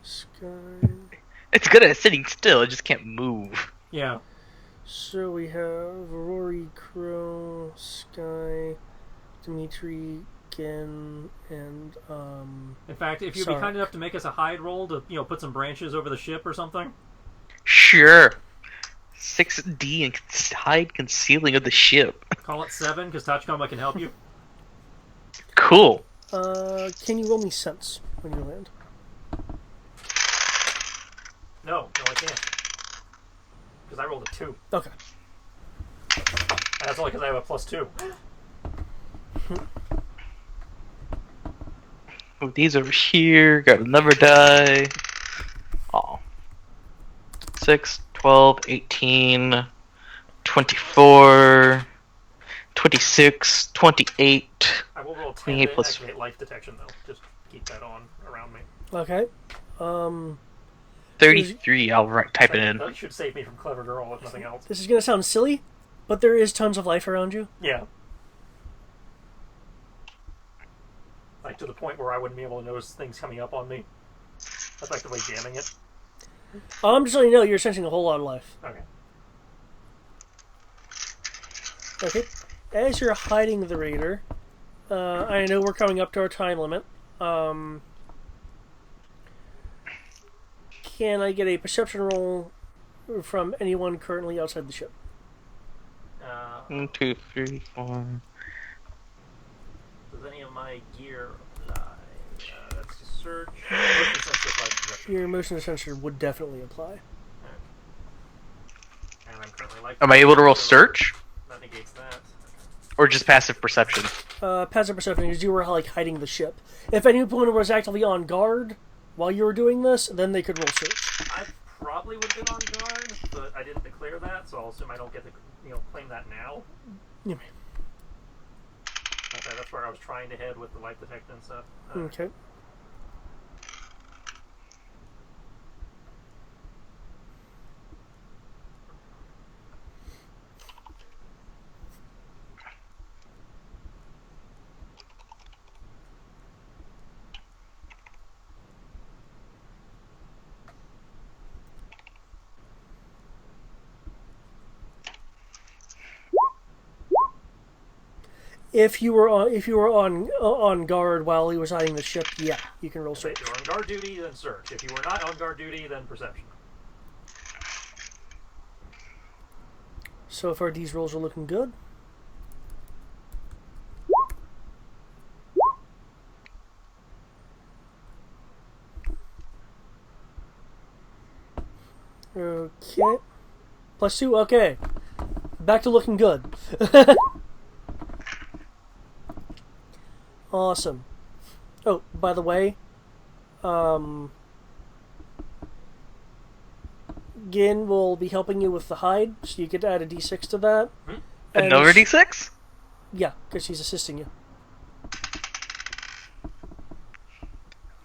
Sky... It's good at sitting still, it just can't move. Yeah. So we have Rory, Crow, Sky, Dimitri, Gin, and In fact, if you'd be kind enough to make us a hide roll to, put some branches over the ship or something. Sure. 6D and hide concealing of the ship. Call it 7, because Tachikoma can help you. Cool. can you roll me sense when you land? No, I can't. Because I rolled a 2. Okay. And that's only because I have a +2. Move these over here. Got another die. Oh. 6, 12, 18, 24, 26, 28. I will roll 10 28 to plus- activate life detection, though. Just keep that on around me. Okay. 33, I'll type it in. That should save me from Clever Girl, if nothing else. This is going to sound silly, but there is tons of life around you. Yeah. Like, to the point where I wouldn't be able to notice things coming up on me. Effectively jamming it. I'm just letting you know you're sensing a whole lot of life. Okay. Okay. As you're hiding the raider, I know we're coming up to our time limit. Can I get a perception roll from anyone currently outside the ship? 1, 2, 3, 4. Does any of my gear apply? That's to search. Motion sensor applies to perception. Your motion sensor would definitely apply. And I'm currently like. Am I able to roll search? That negates that. Or just passive perception? Passive perception, because you were hiding the ship. If anyone was actively on guard while you were doing this, then they could roll search. I probably would have been on guard, but I didn't declare that, so I'll assume I don't get to claim that now. Yeah. Okay, that's where I was trying to head with the life detect and stuff. Okay. If you were on guard while he was hiding the ship, yeah, you can roll If search. you were on guard duty, then search. If you were not on guard duty, then perception. So far, these rolls are looking good. Okay. +2, okay. Back to looking good. Awesome. Oh, by the way, Gin will be helping you with the hide, so you get to add a d6 to that. And Another D6? Yeah, because she's assisting you.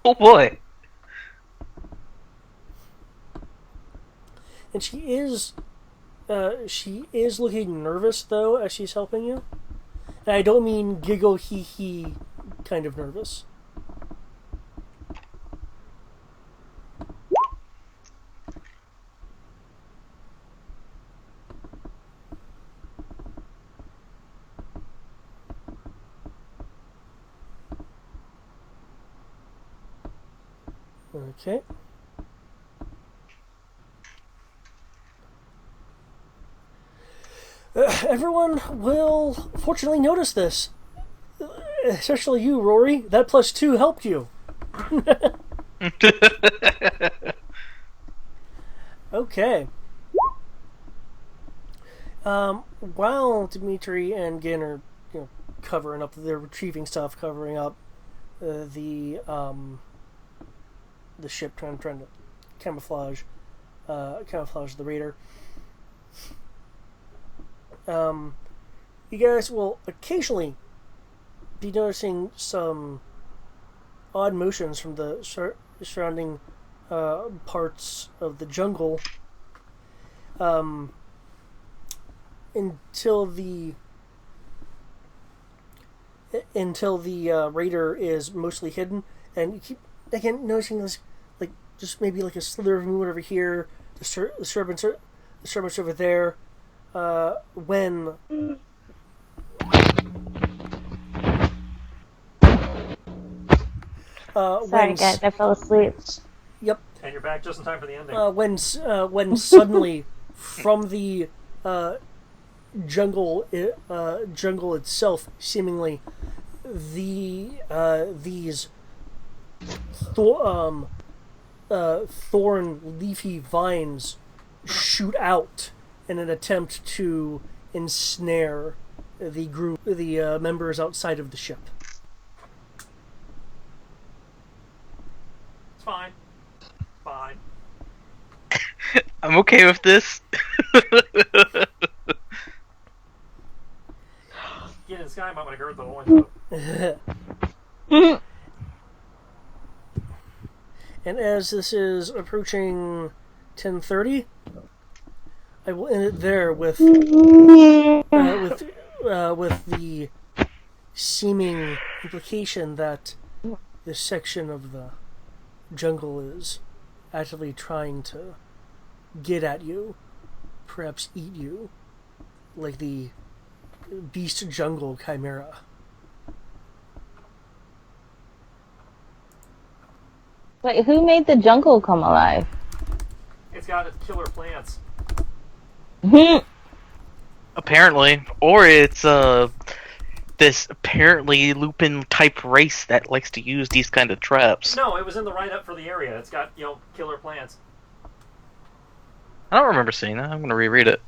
Oh boy. And she is looking nervous, though, as she's helping you. And I don't mean giggle hee hee kind of nervous. Okay. Everyone will fortunately notice this. Especially you, Rory. That +2 helped you. Okay. While Dimitri and Gin are, covering up, they're retrieving stuff, covering up the ship, trying to camouflage the raider. You guys will occasionally be noticing some odd motions from the surrounding parts of the jungle until the raider is mostly hidden, and you keep again noticing this, like just maybe like a slither of movement over here, disturbance over there. When Sorry, guys, I fell asleep. Yep. And you're back just in time for the ending. When suddenly from the jungle itself, seemingly these thorn leafy vines shoot out in an attempt to ensnare the members outside of the ship. It's fine. Fine. I'm okay with this. Get in the sky, might want to hurt the horns up. And as this is approaching 10:30, I will end it there with the seeming implication that this section of the jungle is actively trying to get at you, perhaps eat you, like the beast jungle chimera. Wait, who made the jungle come alive? It's got its killer plants. Apparently, or it's this apparently Lupin type race that likes to use these kind of traps. No, it was in the write-up for the area. It's got, killer plants. I don't remember seeing that. I'm gonna reread it.